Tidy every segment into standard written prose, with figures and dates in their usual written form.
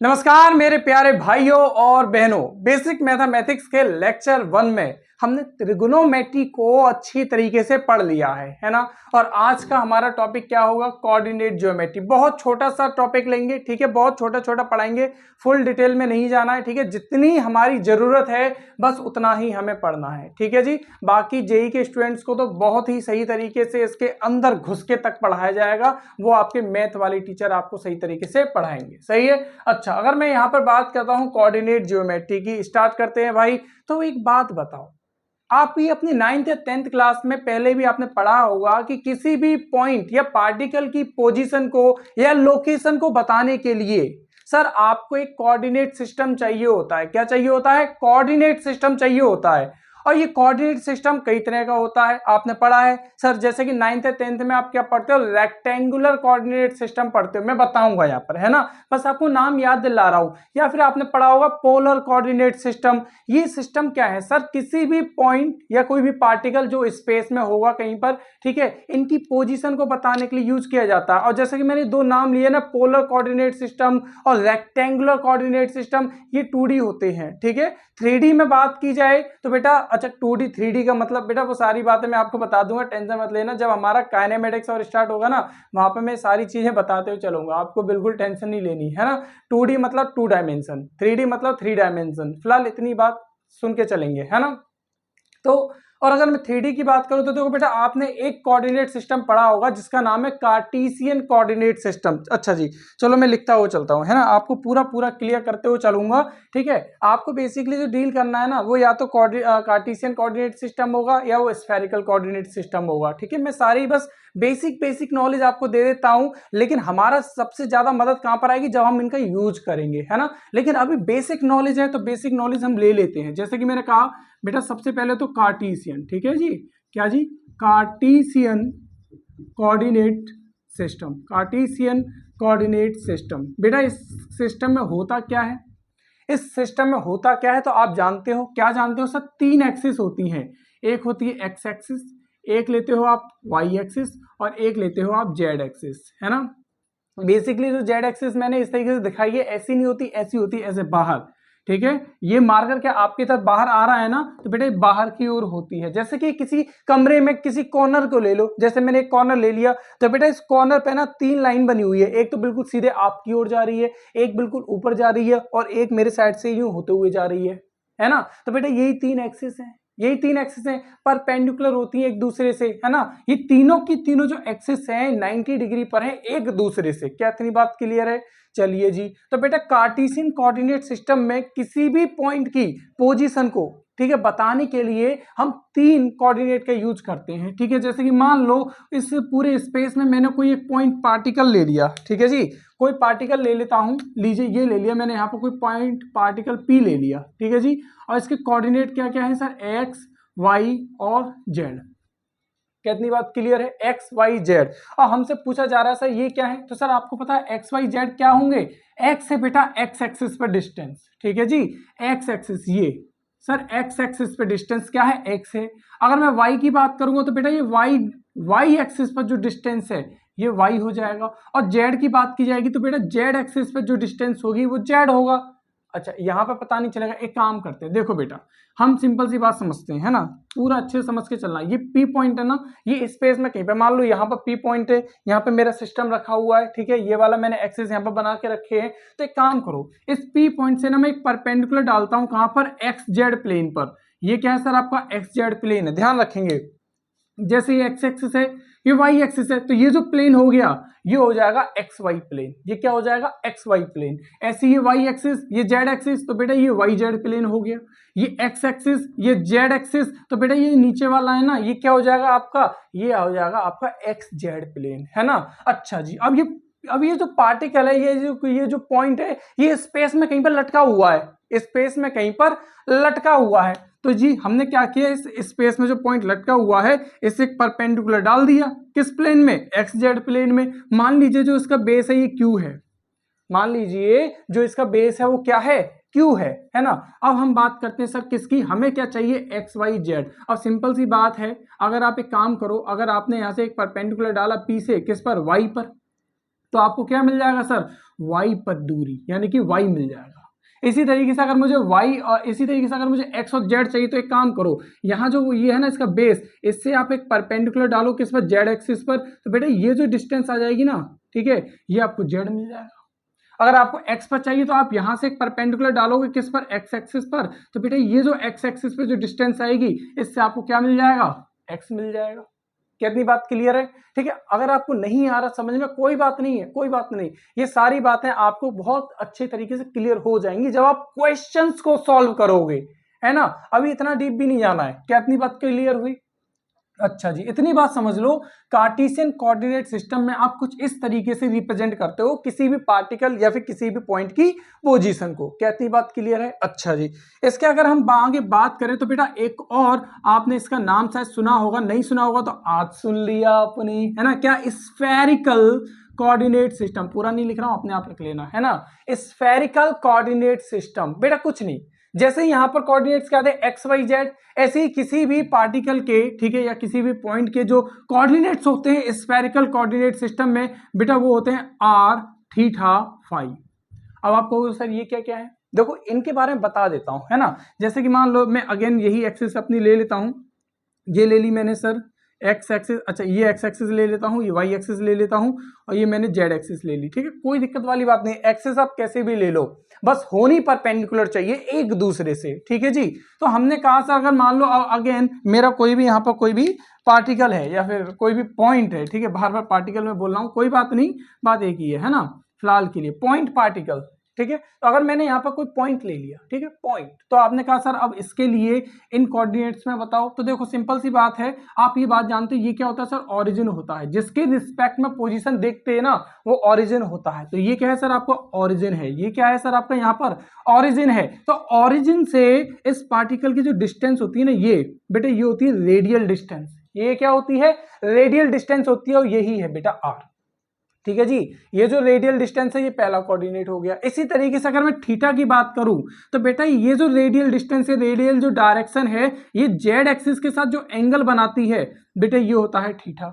नमस्कार मेरे प्यारे भाइयों और बहनों। बेसिक मैथमेटिक्स के लेक्चर 1 में हमने त्रिगोनोमेट्री को अच्छी तरीके से पढ़ लिया है ना। और आज का हमारा टॉपिक क्या होगा? Coordinate geometry. बहुत छोटा सा टॉपिक लेंगे, ठीक है, बहुत छोटा छोटा पढ़ाएंगे, फुल डिटेल में नहीं जाना है, ठीक है। जितनी हमारी जरूरत है बस उतना ही हमें पढ़ना है, ठीक है जी। बाकी जेई के स्टूडेंट्स को तो बहुत ही सही तरीके से इसके अंदर घुस के तक पढ़ाया जाएगा, वो आपके मैथ वाली टीचर आपको सही तरीके से पढ़ाएंगे, सही है। अच्छा, अगर मैं यहाँ पर बात करता हूँ कोऑर्डिनेट ज्योमेट्री की, स्टार्ट करते हैं भाई। तो एक बात बताओ, आप ये अपनी 9th या 10th क्लास में पहले भी आपने पढ़ा होगा कि किसी भी पॉइंट या पार्टिकल की पोजीशन को या लोकेशन को बताने के लिए सर आपको एक कोऑर्डिनेट सिस्टम चाहिए होता है। क्या चाहिए होता है? कोऑर्डिनेट सिस्टम चाहिए होता है। और ये कोऑर्डिनेट सिस्टम कई तरह का होता है, आपने पढ़ा है सर। जैसे कि 9th या 10th में आप क्या पढ़ते हो? रेक्टेंगुलर कोऑर्डिनेट सिस्टम पढ़ते हो, मैं बताऊंगा यहाँ पर, है ना, बस आपको नाम याद दिला रहा हूं। या फिर आपने पढ़ा होगा पोलर कोऑर्डिनेट सिस्टम। ये सिस्टम क्या है सर? किसी भी पॉइंट या कोई भी पार्टिकल जो स्पेस में होगा कहीं पर, ठीक है, इनकी पोजीशन को बताने के लिए यूज किया जाता है। और जैसे कि मैंने दो नाम लिए ना, पोलर कोऑर्डिनेट सिस्टम और रेक्टेंगुलर कोऑर्डिनेट सिस्टम, ये 2D होते हैं, ठीक है। 3D में बात की जाए तो बेटा, अच्छा 2D 3D का मतलब बेटा वो सारी बातें मैं आपको बता दूंगा, टेंशन मत लेना। जब हमारा काइनेमेटिक्स और स्टार्ट होगा ना, वहां पे मैं सारी चीजें बताते हुए चलूंगा, आपको बिल्कुल टेंशन नहीं लेनी है ना। 2D मतलब 2 डायमेंशन, 3D मतलब 3 डायमेंशन, फिलहाल इतनी बात सुन के चलेंगे, है ना। तो और अगर मैं 3D की बात करूं तो देखो बेटा, आपने एक कोऑर्डिनेट सिस्टम पढ़ा होगा जिसका नाम है कार्टेशियन कोऑर्डिनेट सिस्टम। अच्छा जी, चलो मैं लिखता हुआ चलता हूं, है ना, आपको पूरा पूरा क्लियर करते हुए चलूंगा, ठीक है। आपको बेसिकली जो डील करना है ना, वो या तो कार्टेशियन कोऑर्डिनेट सिस्टम होगा या वो स्फेरिकल कोऑर्डिनेट सिस्टम होगा, ठीक है। मैं सारी बस बेसिक नॉलेज आपको दे देता हूं, लेकिन हमारा सबसे ज्यादा मदद कहां पर आएगी? जब हम इनका यूज करेंगे, है ना। लेकिन अभी बेसिक नॉलेज है तो बेसिक नॉलेज हम ले लेते हैं। जैसे कि मैंने कहा बेटा, सबसे पहले तो कार्टेशियन, ठीक है जी। क्या जी? Cartesian coordinate system. Cartesian coordinate system बेटा, इस सिस्टम में होता क्या है? इस सिस्टम में होता क्या है तो आप जानते हो, क्या जानते हो सर? 3 एक्सिस होती हैं। एक होती है एक्स एक्सिस, एक लेते हो आप वाई एक्सिस, और एक लेते हो आप जेड एक्सिस, है ना। बेसिकली जो जेड एक्सिस मैंने इस तरीके से दिखाई है, ऐसी नहीं होती, ऐसी होती है ऐसे बाहर, ठीक है। ये मार्कर क्या आपकी तरफ बाहर आ रहा है ना, तो बेटा बाहर की ओर होती है। जैसे कि किसी कमरे में किसी कॉर्नर को ले लो, जैसे मैंने एक कॉर्नर ले लिया, तो बेटा इस कॉर्नर पे ना 3 लाइन बनी हुई है। एक तो बिल्कुल सीधे आपकी ओर जा रही है, एक बिल्कुल ऊपर जा रही है, और एक मेरे साइड से यूं होते हुए जा रही है ना। तो बेटा यही 3 एक्सिस है, यही 3 एक्सिस हैं, परपेंडिकुलर होती है एक दूसरे से, है ना। ये तीनों की तीनों जो एक्सिस हैं 90 डिग्री पर हैं एक दूसरे से। क्या इतनी बात क्लियर है? चलिए जी, तो बेटा कार्टेशियन कोऑर्डिनेट सिस्टम में किसी भी पॉइंट की पोजीशन को, ठीक है, बताने के लिए हम 3 कोऑर्डिनेट का यूज करते हैं, ठीक है। जैसे कि मान लो इस पूरे स्पेस में मैंने कोई एक पॉइंट पार्टिकल ले लिया, ठीक है जी। कोई पार्टिकल ले लेता हूं, लीजिए ये ले लिया मैंने, यहाँ पर कोई पॉइंट पार्टिकल पी ले लिया, ठीक है जी। और इसके कोऑर्डिनेट क्या क्या है सर? एक्स, वाई और जेड। कितनी बात क्लियर है? X y z. और हमसे पूछा जा रहा है सर ये क्या है, तो सर आपको पता है एक्स वाई जेड क्या होंगे? एक्स है बेटा एक्स एक्सिस पर डिस्टेंस, ठीक है जी। एक्स एक्सिस ये सर, एक्स एक्सिस पे डिस्टेंस क्या है? एक्स है। अगर मैं वाई की बात करूंगा तो बेटा ये वाई एक्सिस पर जो डिस्टेंस है ये वाई हो जाएगा। और जेड की बात की जाएगी तो बेटा जेड एक्सिस पर जो डिस्टेंस होगी वो जेड होगा। अच्छा, यहाँ पे पता नहीं चलेगा, एक काम करते हैं, देखो बेटा हम सिंपल सी बात समझते हैं, है ना, पूरा अच्छे से समझ के चलना। ये पी पॉइंट है ना, ये स्पेस में कहीं पे मान लो यहाँ पर पी पॉइंट है, यहाँ पे मेरा सिस्टम रखा हुआ है, ठीक है। ये वाला मैंने एक्सिस यहाँ पर बना के रखे हैं। तो एक काम करो, इस पी पॉइंट से ना मैं एक परपेंडिकुलर डालता हूँ, कहाँ पर? एक्स जेड प्लेन पर। ये क्या है सर? आपका एक्स जेड प्लेन है, ध्यान रखेंगे। जैसे ये एक्स एक्सिस है, ये वाई एक्सिस है, तो ये जो प्लेन हो गया ये हो जाएगा एक्स वाई प्लेन। ये क्या हो जाएगा? X y plane. ऐसे ये वाई एक्सिस, ये जेड एक्सिस, तो बेटा ये वाई जेड प्लेन हो गया। ये एक्स एक्सिस, ये जेड एक्सिस, तो बेटा ये नीचे वाला है ना, ये क्या हो जाएगा आपका? ये हो जाएगा आपका एक्स जेड प्लेन, है ना। अच्छा जी, अब ये जो पार्टिकल है, ये जो पॉइंट है, ये स्पेस में कहीं पर लटका हुआ है, स्पेस में कहीं पर लटका हुआ है। तो जी हमने क्या किया, इस स्पेस में जो पॉइंट लटका हुआ है इसे एक परपेंडिकुलर डाल दिया। किस प्लेन में? एक्स जेड प्लेन में। मान लीजिए जो इसका बेस है ये क्यू है, मान लीजिए जो इसका बेस है वो क्या है? क्यू है ना। अब हम बात करते हैं सर किसकी, हमें क्या चाहिए? X y z. अब सिंपल सी बात है, अगर आप एक काम करो, अगर आपने यहां से एक परपेंडिकुलर डाला पी से, किस पर? वाई पर, तो आपको क्या मिल जाएगा सर? y पर दूरी, यानी कि y मिल जाएगा। इसी तरीके से अगर मुझे y और इसी तरीके से अगर मुझे x और z चाहिए तो एक काम करो, यहाँ जो ये है ना इसका बेस, इससे आप एक परपेंडिकुलर डालो किस पर, z एक्सिस पर, तो बेटा ये जो डिस्टेंस आ जाएगी ना, ठीक है, ये आपको z मिल जाएगा। अगर आपको x पर चाहिए तो आप यहां से एक परपेंडिकुलर डालोगे किस पर, x एक्सिस पर, तो बेटा ये जो x एक्सिस पर जो डिस्टेंस आएगी इससे आपको क्या मिल जाएगा, x मिल जाएगा। कितनी बात क्लियर है? ठीक है, अगर आपको नहीं आ रहा समझ में कोई बात नहीं है, कोई बात नहीं, ये सारी बातें आपको बहुत अच्छे तरीके से क्लियर हो जाएंगी जब आप क्वेश्चंस को सॉल्व करोगे, है ना। अभी इतना डीप भी नहीं जाना है। क्या इतनी बात क्लियर हुई? अच्छा जी, इतनी बात समझ लो, कार्टेशियन कोऑर्डिनेट सिस्टम में आप कुछ इस तरीके से रिप्रेजेंट करते हो किसी भी पार्टिकल या फिर किसी भी पॉइंट की पोजीशन को। क्या इतनी बात क्लियर है? अच्छा जी, इसके अगर हम आगे बात करें तो बेटा एक और आपने इसका नाम शायद सुना होगा, नहीं सुना होगा तो आज सुन लिया आपने, है ना। क्या? Spherical coordinate system. पूरा नहीं लिख रहा हूं, अपने आप लिख लेना, है ना। स्फेरिकल कोऑर्डिनेट सिस्टम, बेटा कुछ नहीं, जैसे यहां पर कोऑर्डिनेट्स क्या थे, एक्स वाई जेड, ऐसे ही किसी भी पार्टिकल के, ठीक है, या किसी भी पॉइंट के जो कोऑर्डिनेट्स होते हैं स्फेरिकल कोऑर्डिनेट सिस्टम में, बेटा वो होते हैं आर, थीटा, फाई। अब आप कहोगे सर ये क्या क्या है, देखो इनके बारे में बता देता हूं, है ना। जैसे कि मान लो मैं अगेन यही एक्सिस अपनी ले लेता हूं, ये ले ली मैंने सर एक्स एक्सिस, अच्छा ये एक्स एक्सिस ले लेता हूँ, ये वाई एक्सिस ले लेता हूँ, और ये मैंने जेड एक्सिस ले ली, ठीक है, कोई दिक्कत वाली बात नहीं। एक्सिस आप कैसे भी ले लो, बस होनी परपेंडिकुलर चाहिए एक दूसरे से, ठीक है जी। तो हमने कहा सर अगर मान लो अगेन मेरा कोई भी यहाँ पर कोई भी पार्टिकल है या फिर कोई भी पॉइंट है, ठीक है, बार बार पार्टिकल में बोल रहा हूँ, कोई बात नहीं, बात एक ही है ना, फिलहाल के लिए पॉइंट पार्टिकल, ठीक है। तो अगर मैंने यहाँ पर कोई पॉइंट ले लिया, ठीक है, पॉइंट, तो आपने कहा सर अब इसके लिए इन कोऑर्डिनेट्स में बताओ, तो देखो सिंपल सी बात है, आप ये बात जानते हो ये क्या होता है सर, ओरिजिन होता है, जिसके रिस्पेक्ट में पोजीशन देखते हैं ना वो ओरिजिन होता है। तो ये क्या है सर, आपका ओरिजिन है, ये क्या है सर, आपका यहाँ पर ओरिजिन है। तो ओरिजिन से इस पार्टिकल की जो डिस्टेंस होती है ना, ये बेटा ये होती है रेडियल डिस्टेंस, ये क्या होती है, रेडियल डिस्टेंस होती है, और यही है बेटा आर, ठीक है जी। ये जो रेडियल डिस्टेंस है ये पहला कोऑर्डिनेट हो गया। इसी तरीके से अगर मैं थीटा की बात करूं तो बेटा ये जो रेडियल डिस्टेंस है, रेडियल जो डायरेक्शन है, ये जेड एक्सिस के साथ जो एंगल बनाती है बेटा ये होता है थीटा,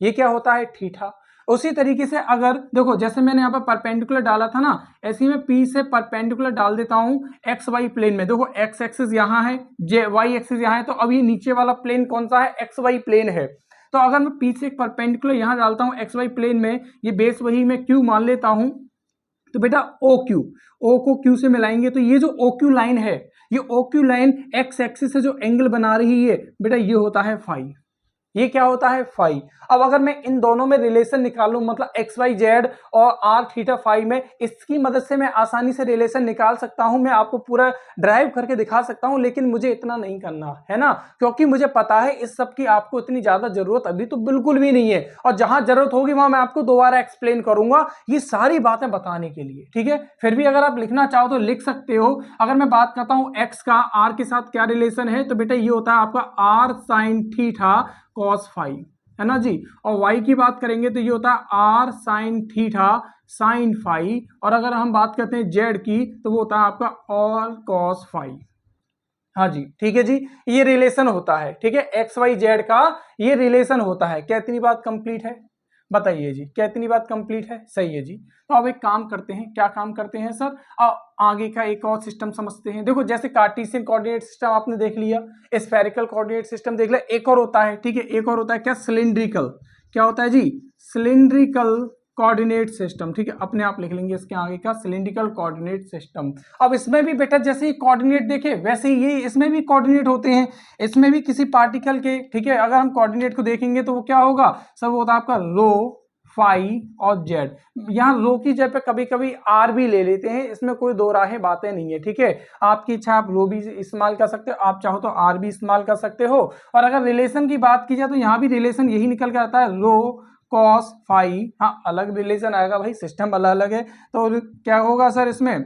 ये क्या होता है, थीटा। उसी तरीके से अगर देखो जैसे मैंने यहाँ पर परपेंडिकुलर डाला था ना, ऐसे ही मैं पी से परपेंडिकुलर डाल देता हूं एक्स वाई प्लेन में। देखो एक्स एक्सिस यहाँ है, जे वाई एक्सिस यहाँ है, तो अब ये नीचे वाला प्लेन कौन सा है, एक्स वाई प्लेन है। तो अगर मैं पी से एक परपेंडिकुलर यहां डालता हूं एक्स वाई प्लेन में, ये बेस वही मैं क्यू मान लेता हूं, तो बेटा ओ क्यू, ओ को क्यू से मिलाएंगे तो ये जो ओ क्यू लाइन है, ये O Q line x axis से जो एंगल बना रही है बेटा ये होता है फाई, ये क्या होता है, फाई। अब अगर मैं इन दोनों में रिलेशन निकालूं, मतलब एक्स वाई जेड और आर थीटा फाई में, इसकी मदद से मैं आसानी से रिलेशन निकाल सकता हूं, मैं आपको पूरा ड्राइव करके दिखा सकता हूं, लेकिन मुझे इतना नहीं करना है ना, क्योंकि मुझे पता है इस सब की आपको इतनी ज्यादा जरूरत अभी तो बिल्कुल भी नहीं है, और जहां जरूरत होगी वहां मैं आपको दोबारा एक्सप्लेन करूंगा ये सारी बातें बताने के लिए, ठीक है। फिर भी अगर आप लिखना चाहो तो लिख सकते हो। अगर मैं बात करता हूं एक्स का आर के साथ क्या रिलेशन है, तो बेटा ये होता है आपका r sine theta cos phi, है ना जी। और y की बात करेंगे तो ये होता है r sine theta sine phi, और अगर हम बात करते हैं z की तो वो होता है आपका और कॉस फाई। हाँ जी, ठीक है जी, ये रिलेशन होता है, ठीक है, एक्स वाई जेड का ये रिलेशन होता है। क्या इतनी बात कंप्लीट है, बताइए जी, क्या इतनी बात कंप्लीट है? सही है जी। तो अब एक काम करते हैं, क्या काम करते हैं सर, आगे का एक और सिस्टम समझते हैं। देखो जैसे कार्टेशियन कोऑर्डिनेट सिस्टम आपने देख लिया, स्फेरिकल कोऑर्डिनेट सिस्टम देख लिया, एक और होता है, ठीक है, एक और होता है क्या, सिलिंड्रिकल। क्या होता है जी, सिलिंड्रिकल कोऑर्डिनेट सिस्टम, ठीक है, अपने आप लिख लेंगे इसके आगे का, सिलिंड्रिकल कोऑर्डिनेट सिस्टम। अब इसमें भी बेटा जैसे ही कोऑर्डिनेट देखे वैसे ही ये इसमें भी कोऑर्डिनेट होते हैं, इसमें भी किसी पार्टिकल के, ठीक है, अगर हम कोऑर्डिनेट को देखेंगे तो वो क्या होगा सर, वो होता है आपका रो, फाई और जेड। यहाँ रो की जगह पे कभी कभी आर भी ले लेते हैं, इसमें कोई दो राहे बातें नहीं है, ठीक है, आपकी इच्छा, आप रो भी इस्तेमाल कर सकते हो, आप चाहो तो आर भी इस्तेमाल कर सकते हो। और अगर रिलेशन की बात की जाए तो यहाँ भी रिलेशन यही निकल कर आता है, रो कॉस फाई। हाँ अलग रिलेशन आएगा भाई, सिस्टम अलग अलग है, तो क्या होगा सर, इसमें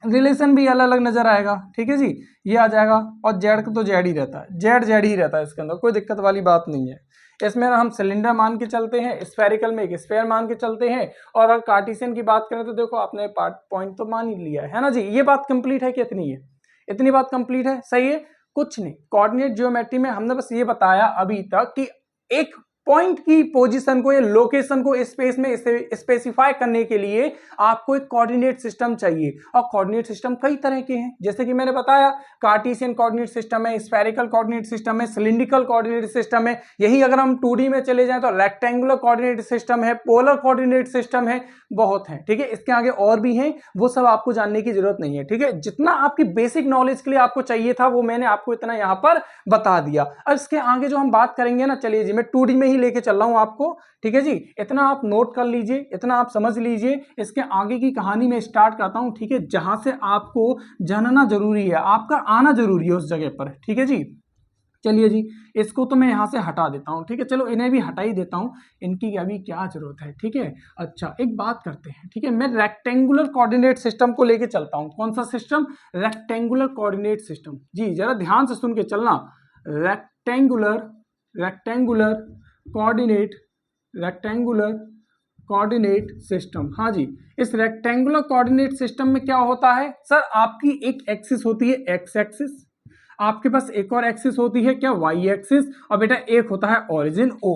रिलेशन भी अलग अलग नजर आएगा, ठीक है जी, ये आ जाएगा। और जेड का तो जेड ही रहता है, जेड जेड ही रहता है, इसके अंदर कोई दिक्कत वाली बात नहीं है। इसमें हम सिलेंडर मान के चलते हैं, स्फेरिकल में एक स्फेयर मान के चलते हैं, और अगर कार्टेशियन की बात करें तो देखो आपने पार्ट पॉइंट तो मान ही लिया है ना जी। ये बात कंप्लीट है कि इतनी है, इतनी बात कंप्लीट है, सही है। कुछ नहीं, कोऑर्डिनेट ज्योमेट्री में हमने बस ये बताया अभी तक कि एक पॉइंट की पोजीशन को या लोकेशन को स्पेस में स्पेसिफाई करने के लिए आपको एक कोऑर्डिनेट सिस्टम चाहिए। और कोऑर्डिनेट सिस्टम कई तरह के हैं, जैसे कि मैंने बताया कार्टेशियन कोऑर्डिनेट सिस्टम है, स्फेरिकल कोऑर्डिनेट सिस्टम है, सिलिंड्रिकल कोऑर्डिनेट सिस्टम है। यही अगर हम 2D में चले जाएं तो रेक्टेंगुलर कोऑर्डिनेट सिस्टम है, पोलर कोऑर्डिनेट सिस्टम है, बहुत है। ठीक है, इसके आगे और भी हैं, वो सब आपको जानने की जरूरत नहीं है। ठीक है, जितना आपकी बेसिक नॉलेज के लिए आपको चाहिए था वो मैंने आपको इतना यहां पर बता दिया। अब इसके आगे जो हम बात करेंगे ना, चलिए जी मैं 2D में ही लेके चल रहा हूं आपको। ठीक है जी, इतना आप नोट कर लीजिए, इतना आप समझ लीजिए। इसके आगे की कहानी में स्टार्ट करता हूं। ठीक है, जहां से आपको जानना जरूरी है, आपका आना जरूरी है उस जगह पर। ठीक है जी, चलिए जी, इसको तो मैं यहां से हटा देता हूं। ठीक है, चलो इन्हें भी हटा ही देता हूं, इनकी अभी क्या जरूरत है। ठीक है, अच्छा एक बात करते हैं। ठीक है, मैं रेक्टेंगुलर कोऑर्डिनेट सिस्टम को लेके चलता हूं। कौन सा सिस्टम? Rectangular coordinate system. जी जरा ध्यान से सुन के चलना। Rectangular coordinate system. हाँ जी, इस रेक्टेंगुलर कोऑर्डिनेट सिस्टम में क्या होता है सर? आपकी एक एक्सिस होती है एक्स एक्सिस, आपके पास एक और एक्सिस होती है क्या? वाई एक्सिस, और बेटा एक होता है ओरिजिन ओ।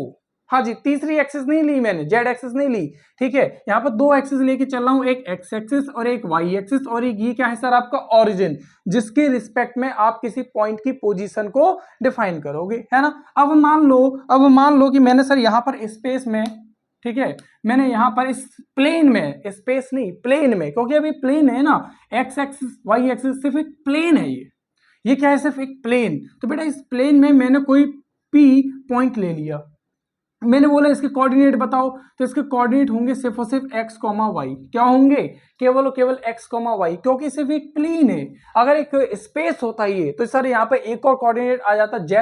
हाँ जी, तीसरी एक्सिस नहीं ली मैंने, जेड एक्सिस नहीं ली। ठीक है, यहाँ पर दो एक्सिस लेके चल रहा हूं, एक एक्स एक्सिस और एक वाई एक्सिस, और एक ये क्या है सर? आपका ओरिजिन, जिसके रिस्पेक्ट में आप किसी पॉइंट की पोजीशन को डिफाइन करोगे, है ना। अब मान लो कि मैंने सर यहाँ पर स्पेस में, ठीक है, मैंने यहां पर इस प्लेन में, स्पेस नहीं प्लेन में, क्योंकि अभी प्लेन है ना, एक्स एक्सिस वाई एक्सिस सिर्फ एक प्लेन है। ये क्या है? सिर्फ एक प्लेन। तो बेटा इस प्लेन में मैंने कोई P पॉइंट ले लिया, मैंने बोला इसके कोऑर्डिनेट बताओ, तो इसके कोऑर्डिनेट होंगे सिर्फ और सिर्फ x, y। क्या होंगे? केवल और केवल x, y, क्योंकि सिर्फ एक प्लेन है। अगर एक स्पेस होता ये तो सर यहाँ पे एक और कोऑर्डिनेट आ जाता z,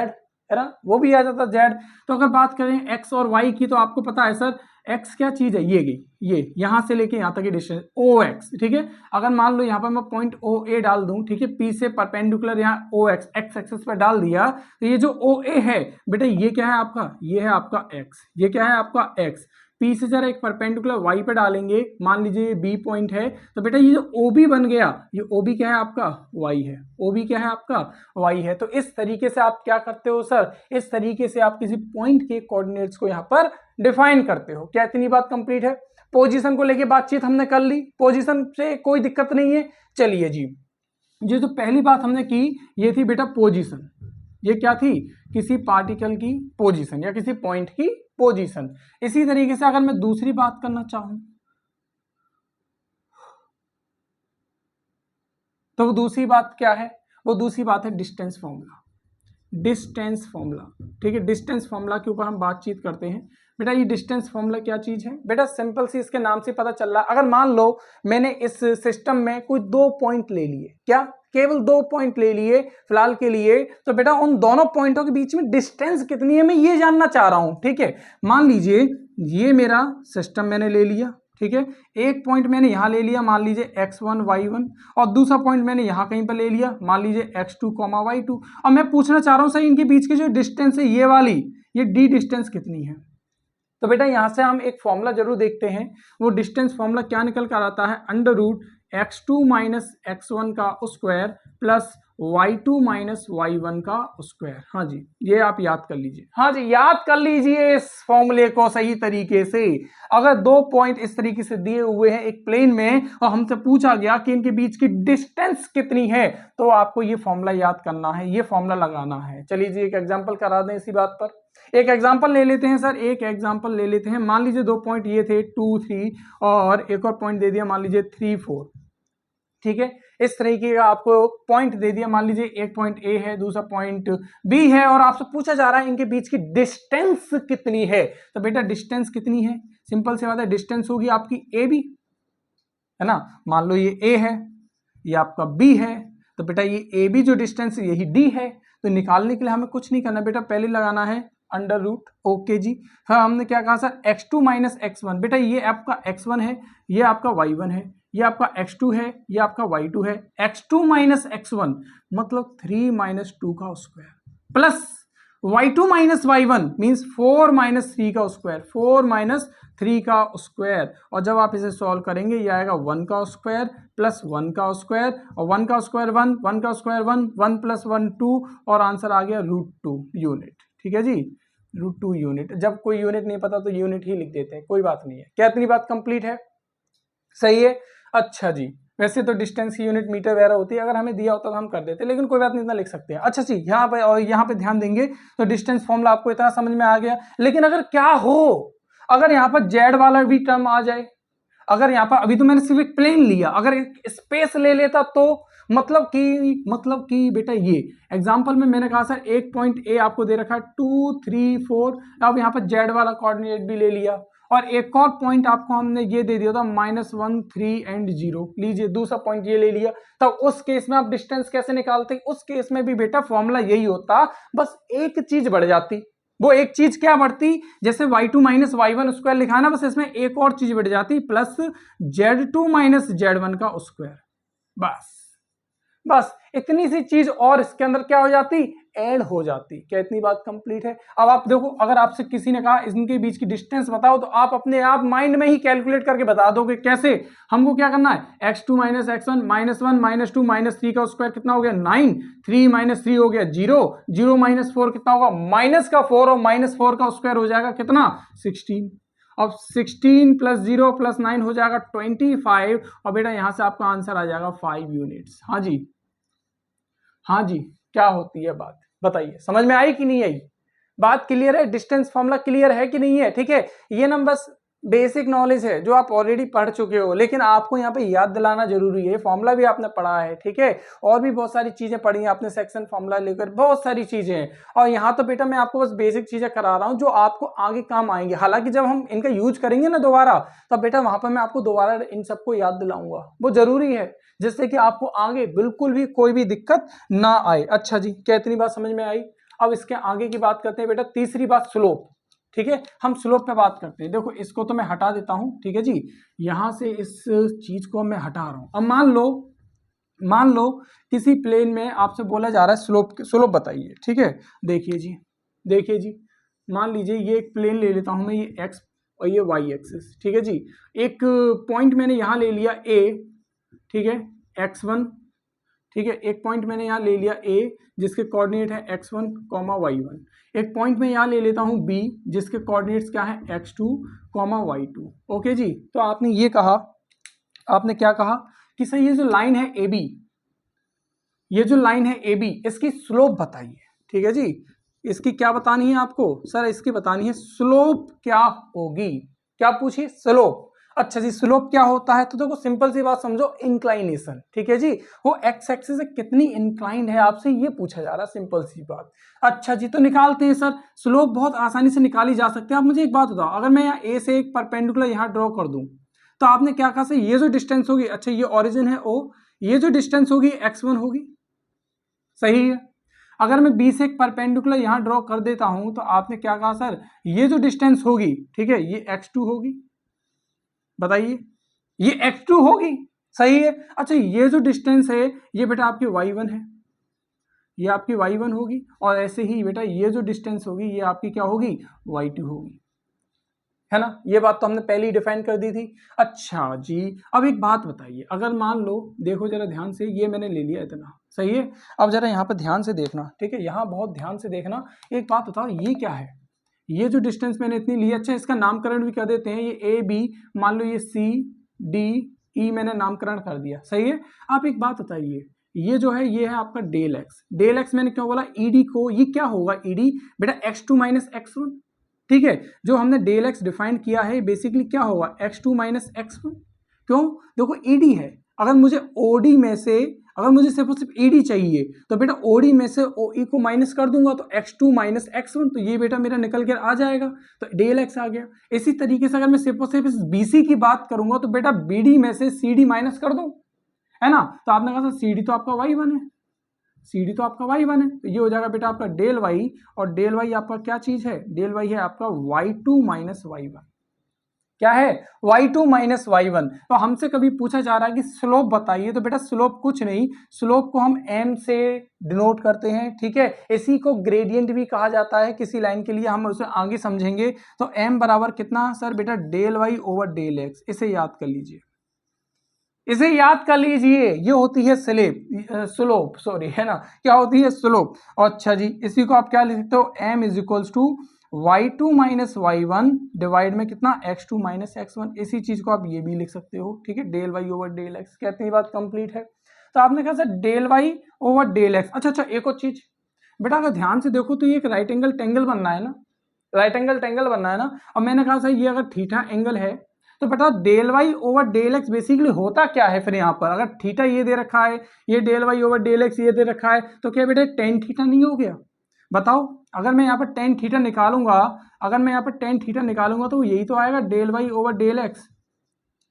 है ना, वो भी आ जाता z। तो अगर बात करें x और y की, तो आपको पता है सर x क्या चीज है? ये गई, ये यहां से लेके यहां तक की डिस्टेंस OX। ठीक है, अगर मान लो यहाँ पर मैं पॉइंट OA डाल दूं, ठीक है, P से परपेंडिकुलर यहाँ OX x एक्सिस पर डाल दिया, तो ये जो OA है बेटा ये क्या है आपका? ये है आपका x। ये क्या है आपका x। P से जरा एक परपेंडिकुलर y पे डालेंगे, मान लीजिए ये B पॉइंट है, तो बेटा ये जो OB बन गया, ये OB क्या है आपका? y है। OB क्या है आपका? y है। तो इस तरीके से आप क्या करते हो सर? इस तरीके से आप किसी पॉइंट के कोऑर्डिनेट्स को यहाँ पर डिफाइन करते हो। क्या इतनी बात कंप्लीट है? पोजीशन को लेके बातचीत हमने कर ली, पोजीशन से कोई दिक्कत नहीं है। चलिए जी, ये तो पहली बात हमने की, ये थी बेटा पोजीशन। ये क्या थी? किसी पार्टिकल की पोजीशन या किसी पॉइंट की पोजीशन। इसी तरीके से अगर मैं दूसरी बात करना चाहूं, तो वो दूसरी बात क्या है? वो दूसरी बात है डिस्टेंस फॉर्मूला। डिस्टेंस फॉर्मूला, ठीक है, डिस्टेंस फॉर्मूला के ऊपर हम बातचीत करते हैं। बेटा ये डिस्टेंस फॉर्मूला क्या चीज है? बेटा सिंपल सी इसके नाम से पता चल रहा है। अगर मान लो मैंने इस सिस्टम में कोई दो पॉइंट ले लिए, क्या केवल दो पॉइंट ले लिए फिलहाल के लिए, तो बेटा उन दोनों पॉइंटों के बीच में डिस्टेंस कितनी है मैं ये जानना चाह रहा हूं। ठीक है, मान लीजिए ये मेरा सिस्टम मैंने ले लिया, ठीक है, एक पॉइंट मैंने यहां ले लिया, मान लीजिए x1 y1, और दूसरा पॉइंट मैंने यहां कहीं पर ले लिया, मान लीजिए x2 y2। और मैं पूछना चाह रहा हूं सर इनके बीच की जो डिस्टेंस है ये वाली, ये d डिस्टेंस कितनी है? तो बेटा यहां से हम एक फॉर्मूला जरूर देखते हैं। वो डिस्टेंस फॉर्मूला क्या निकल कर आता है? Under root x2 minus x1 का square plus y2 minus y1 का स्क्वायर। हाँ जी, ये आप याद कर लीजिए। हाँ जी, याद कर लीजिए इस फॉर्मूले को सही तरीके से। अगर दो पॉइंट इस तरीके से दिए हुए हैं एक प्लेन में और हमसे पूछा गया कि इनके बीच की डिस्टेंस कितनी है, तो आपको ये फॉर्मूला याद करना है, ये फॉर्मूला लगाना है। चलिए जी एक एग्जांपल करा दें इसी बात पर। एक एग्जांपल ले लेते हैं सर, एक एग्जांपल ले लेते हैं। मान लीजिए दो पॉइंट ये थे 2 3 और एक और पॉइंट दे दिया मान लीजिए 3 4। ठीक है, इस तरीके का आपको पॉइंट दे दिया, मान लीजिए एक पॉइंट ए है, दूसरा पॉइंट बी है, और आपसे पूछा जा रहा है इनके बीच की डिस्टेंस कितनी है। तो बेटा डिस्टेंस कितनी है? सिंपल सी बात है, डिस्टेंस होगी आपकी ए बी, है ना। मान लो ये ए है, ये आपका बी है, तो बेटा ये ए बी जो डिस्टेंस है यही डी है। तो निकालने के लिए हमें कुछ नहीं करना बेटा, पहले लगाना है अंडर रूट। ओके जी, हाँ हमने क्या कहा सर? x2 minus x1। बेटा ये आपका x1 है, ये आपका y1 है, ये आपका x2 है, ये आपका y2 है। x2 माइनस x1 मतलब 3 माइनस 2 का square plus y2 minus y1 means 4 minus 3 का स्क्वायर, 4 माइनस 3 का स्क्वायर। और जब आप इसे सॉल्व करेंगे ये आएगा 1 का स्क्वायर प्लस 1 का स्क्वायर, और 1 का स्क्वायर 1, 1 का स्क्वायर 1, 1 प्लस 1 2, और आंसर आ गया √2 यूनिट। ठीक है जी, √2 यूनिट। जब कोई यूनिट नहीं पता तो यूनिट ही लिख देते हैं, कोई बात नहीं है। क्या इतनी बात कंप्लीट है? सही है। अच्छा जी, वैसे तो डिस्टेंस की यूनिट मीटर वगैरह होती है, अगर हमें दिया होता तो हम कर देते, लेकिन कोई बात नहीं, इतना लिख सकते हैं। अच्छा जी, यहाँ पे और यहाँ पे ध्यान देंगे तो डिस्टेंस फॉर्मूला आपको इतना समझ में आ गया। लेकिन अगर क्या हो, अगर यहाँ पर जेड वाला भी टर्म आ जाए, अगर यहाँ पर अभी तो मैंने सिर्फ एक प्लेन लिया, अगर एक स्पेस ले लेता तो मतलब कि बेटा ये एग्जांपल में मैंने कहा सर एक पॉइंट ए आपको दे रखा है 2 3 4, अब यहाँ पर जेड वाला कोऑर्डिनेट भी ले लिया, और एक और पॉइंट आपको हमने ये दे दिया था -1 3 एंड 0, लीजिए दूसरा पॉइंट ये ले लिया। तो उस केस में आप डिस्टेंस कैसे निकालते? उस केस में भी बेटा फॉर्मूला यही होता, बस एक चीज बढ़ जाती। वो एक चीज क्या बढ़ती? जैसे y2 माइनस y1 स्क्वायर लिखा है ना, बस इसमें एक और चीज बढ़ जाती, प्लस z2 माइनस z1 का स्क्वायर। बस इतनी सी चीज और इसके अंदर क्या हो जाती? ऐड हो जाती। क्या इतनी बात कंप्लीट है? अब आप देखो, अगर आपसे किसी ने कहा इनके बीच की डिस्टेंस बताओ, तो आप अपने आप माइंड में ही कैलकुलेट करके बता दोगे। कैसे? हमको क्या करना है? x2 माइनस x1 -1 -2 -3 का स्क्वायर कितना हो गया? 9, 3 - 3 हो गया 0, 0 - 4 कितना होगा? -4, और -4 का स्क्वायर हो जाएगा कितना? 16। अब 16 + 0 + 9 हो जाएगा 25, और बेटा यहां से आपका आंसर आ जाएगा 5 यूनिट्स। हाँ जी, हाँ जी, क्या होती है बात? बताइए, समझ में आई कि नहीं आई? बात क्लियर है? डिस्टेंस फॉर्मूला क्लियर है कि नहीं है? ठीक है, ये ना बस बेसिक नॉलेज है जो आप ऑलरेडी पढ़ चुके हो, लेकिन आपको यहाँ पे याद दिलाना जरूरी है। फॉर्मूला भी आपने पढ़ा है, ठीक है, और भी बहुत सारी चीजें पढ़ी हैं आपने, सेक्शन फॉर्मूला लेकर बहुत सारी चीजें हैं, और यहाँ तो बेटा मैं आपको बस बेसिक चीजें करा रहा हूँ जो आपको आगे काम आएंगे। हालांकि जब हम इनका यूज करेंगे ना दोबारा, तब बेटा वहां पर मैं आपको दोबारा इन सबको याद दिलाऊंगा, वो जरूरी है, जिससे कि आपको आगे बिल्कुल भी कोई भी दिक्कत ना आए। अच्छा जी, क्या इतनी बात समझ में आई? अब इसके आगे की बात करते हैं बेटा। तीसरी बात स्लोप। ठीक है, हम स्लोप पे बात करते हैं। देखो इसको तो मैं हटा देता हूं, ठीक है जी, यहां से इस चीज को मैं हटा रहा हूं। अब मान लो किसी प्लेन में आपसे बोला जा रहा है स्लोप बताइए। ठीक है, देखिए जी, मान लीजिए ये एक प्लेन ले लेता हूं मैं, ये एक्स और ये वाई एक्सिस। ठीक है जी, एक पॉइंट मैंने यहां ले लिया ए, ठीक है, x1, ठीक है, एक पॉइंट मैंने यहाँ ले लिया a जिसके कोऑर्डिनेट है x1, y1। एक पॉइंट मैं यहाँ ले लेता हूँ b जिसके कोऑर्डिनेट्स क्या है? x2, y2। ओके जी, तो आपने क्या कहा कि सर ये जो लाइन है AB, इसकी स्लोप बताइए। ठीक है जी, इसकी क्या बतानी है आपको? सर इसकी बतानी है स्लोप क्या होगी। क्या पूछिए? स्लोप। अच्छा जी, स्लोप क्या होता है? तो देखो सिंपल सी बात समझो, इंक्लाइनेशन। ठीक है जी, वो एक्स एक्सिस से कितनी इंक्लाइंड है, आपसे ये पूछा जा रहा है, सिंपल सी बात। अच्छा जी, तो निकालते हैं सर। स्लोप बहुत आसानी से निकाली जा सकती है। आप मुझे एक बात बताओ, अगर मैं यहाँ ए से एक परपेंडिकुलर यहाँ ड्रॉ कर दूं, तो आपने क्या कहा? ये जो डिस्टेंस होगी, अच्छा ये ओरिजिन है ओ, ये जो डिस्टेंस होगी x1 होगी, सही है। अगर मैं बी से एक परपेंडिकुलर यहां ड्रॉ कर देता हूं, तो आपने क्या कहा सर? ये जो डिस्टेंस होगी, ठीक है, ये x2 होगी। बताइए, ये x2 होगी, सही है। अच्छा ये जो डिस्टेंस है, ये बेटा आपकी y1 है, ये आपकी y1 होगी, और ऐसे ही बेटा ये जो डिस्टेंस होगी, ये आपकी क्या होगी? y2 होगी, है ना। ये बात तो हमने पहले ही डिफाइन कर दी थी। अच्छा जी, अब एक बात बताइए, अगर मान लो, देखो जरा ध्यान से, ये मैंने ले लिया इतना, सही है। अब जरा यहाँ पर ध्यान से देखना, ठीक है, यहाँ बहुत ध्यान से देखना। एक बात बताओ, ये क्या है? ये जो डिस्टेंस मैंने इतनी ली, अच्छा इसका नामकरण भी कर देते हैं, ये ए बी, मान लो ये सी डी ई मैंने नामकरण कर दिया, सही है। आप एक बात बताइए, ये जो है ये है आपका डेल एक्स मैंने क्यों बोला? ईडी को, ये क्या होगा ईडी? बेटा x2 - x1, ठीक है, जो हमने डेल एक्स डिफाइन किया है बेसिकली क्या होगा? x2 - x1। क्यों? देखो ईडी है, अगर मुझे ओडी में से, अगर मुझे सिर्फ और सिर्फ ईडी चाहिए, तो बेटा ओडी में से ओई को माइनस कर दूंगा, तो x2 - x1, तो ये बेटा मेरा निकल कर आ जाएगा, तो डेल एक्स आ गया। इसी तरीके से अगर मैं सिर्फ और सिर्फ इस बीसी की बात करूंगा, तो बेटा बीडी में से सीडी माइनस कर दूं, है ना। तो आपने कहा सीडी तो आपका y1 है, CD तो आपका y1 है, तो ये हो जाएगा बेटा आपका डेल y, और डेल y आपका क्या चीज है? डेल y है आपका y2 - y1। क्या है? y2 - y1। तो हमसे कभी पूछा जा रहा है कि स्लोप बताइए, तो बेटा स्लोप कुछ नहीं, स्लोप को हम m से डिनोट करते हैं, ठीक है। इसी को ग्रेडियंट भी कहा जाता है किसी लाइन के लिए, हम उसे आगे समझेंगे। तो m बराबर कितना सर? बेटा del y over del x, इसे याद कर लीजिए, इसे याद कर लीजिए, ये होती है स्लोप, सॉरी, है ना, क्या होती है? स्लोप। और अच्छा जी, इसी को आप क्या लिख सकते हो? m = y2 minus y1 divide में कितना x2 माइनस x1। इसी चीज को आप ये भी लिख सकते हो, ठीक है, del y over del x। कहते हैं बात कंप्लीट है। तो आपने कहा sir del y over del x। अच्छा, एक और चीज बेटा, अगर ध्यान से देखो तो ये एक राइट एंगल टेंगल बनना है ना, राइट एंगल टेंगल बनना है ना। और मैंने कहा सर ये अगर थीटा एंगल है तो बेटा del y over del x basically होता क्या है फिर यहाँ पर? अगर थीटा ये दे रखा है, ये del y over del x ये दे रखा है, तो क्या बेटा टेन थीटा नहीं हो गया? बताओ, अगर मैं यहाँ पर टेन थीटा निकालूंगा, अगर मैं यहाँ पर टेन थीटा निकालूंगा तो यही तो आएगा del y over del x.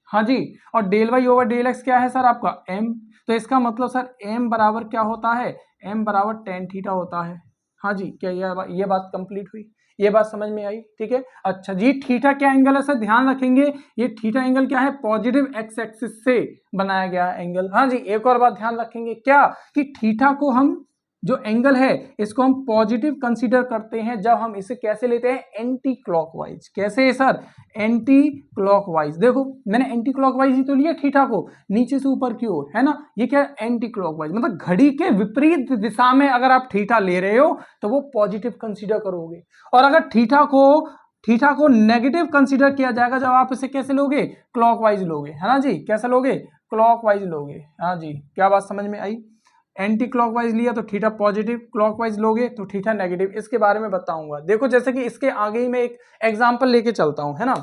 हाँ जी, और del y over del x क्या है सर आपका? एम। तो इसका मतलब सर एम बराबर क्या होता है? एम बराबर टेन थीटा होता है। हाँ जी, क्या ये बात कंप्लीट हुई? ये बात समझ में आई? ठीक है। अच्छा जी, थीटा क्या एंगल है सर? ध्यान रखेंगे ये थीटा एंगल क्या है? पॉजिटिव एक्स एक्सिस से बनाया गया एंगल। हाँ जी, एक और बात ध्यान रखेंगे क्या, कि थीटा को हम जो एंगल है इसको हम पॉजिटिव कंसीडर करते हैं जब हम इसे कैसे लेते हैं? Anti clockwise. कैसे सर? Anti clockwise. देखो मैंने एंटी क्लॉकवाइज ही तो लिया थीटा को, नीचे से ऊपर की ओर, है ना। ये क्या है? एंटी क्लॉकवाइज, मतलब घड़ी के विपरीत दिशा में अगर आप थीटा ले रहे हो तो वो पॉजिटिव कंसीडर करोगे। और अगर थीटा को नेगेटिव कंसीडर किया जाएगा जब आप इसे कैसे लोगे? क्लॉकवाइज लोगे, है ना जी। कैसे लोगे? क्लॉकवाइज लोगे। हाँ जी, क्या बात समझ में आई? एंटी क्लॉकवाइज लिया तो थीटा पॉजिटिव, क्लॉकवाइज लोगे तो थीटा नेगेटिव। इसके बारे में बताऊंगा। देखो जैसे कि इसके आगे ही मैं एक एग्जांपल लेके चलता हूं, है ना।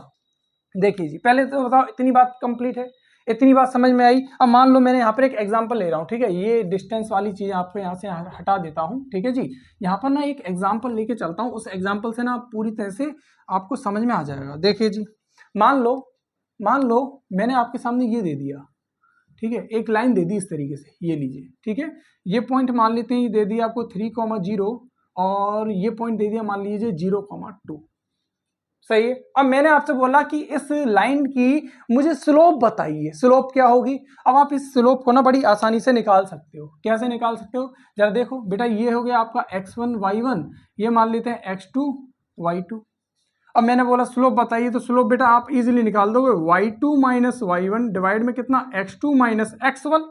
देखिए जी, पहले तो बताओ इतनी बात कंप्लीट है, इतनी बात समझ में आई। अब मान लो मैंने यहाँ पर एक एग्जांपल ले रहा हूँ, ठीक है। ये डिस्टेंस वाली चीज आपको यहाँ से हटा देता हूँ, ठीक है जी। यहाँ पर ना एक एग्जाम्पल लेके चलता हूँ, उस एग्जाम्पल से ना पूरी तरह से आपको समझ में आ जाएगा। देखिए जी, मान लो मैंने आपके सामने ये दे दिया, ठीक है, एक लाइन दे दी इस तरीके से, ये लीजिए, ठीक है। ये पॉइंट मान लेते हैं, दे दिया आपको 3,0, और ये पॉइंट दे दिया मान लीजिए 0,2। सही है। अब मैंने आपसे बोला कि इस लाइन की मुझे स्लोप बताइए, स्लोप क्या होगी। अब आप इस स्लोप को ना बड़ी आसानी से निकाल सकते हो। कैसे निकाल सकते हो? जरा देखो बेटा, ये हो गया आपका x1 y1, ये मान लेते हैं x2 y2। अब मैंने बोला स्लोप बताइए, तो स्लोप बेटा आप इजीली निकाल दोगे, y2 माइनस y1 डिवाइड में कितना? x2 minus x1।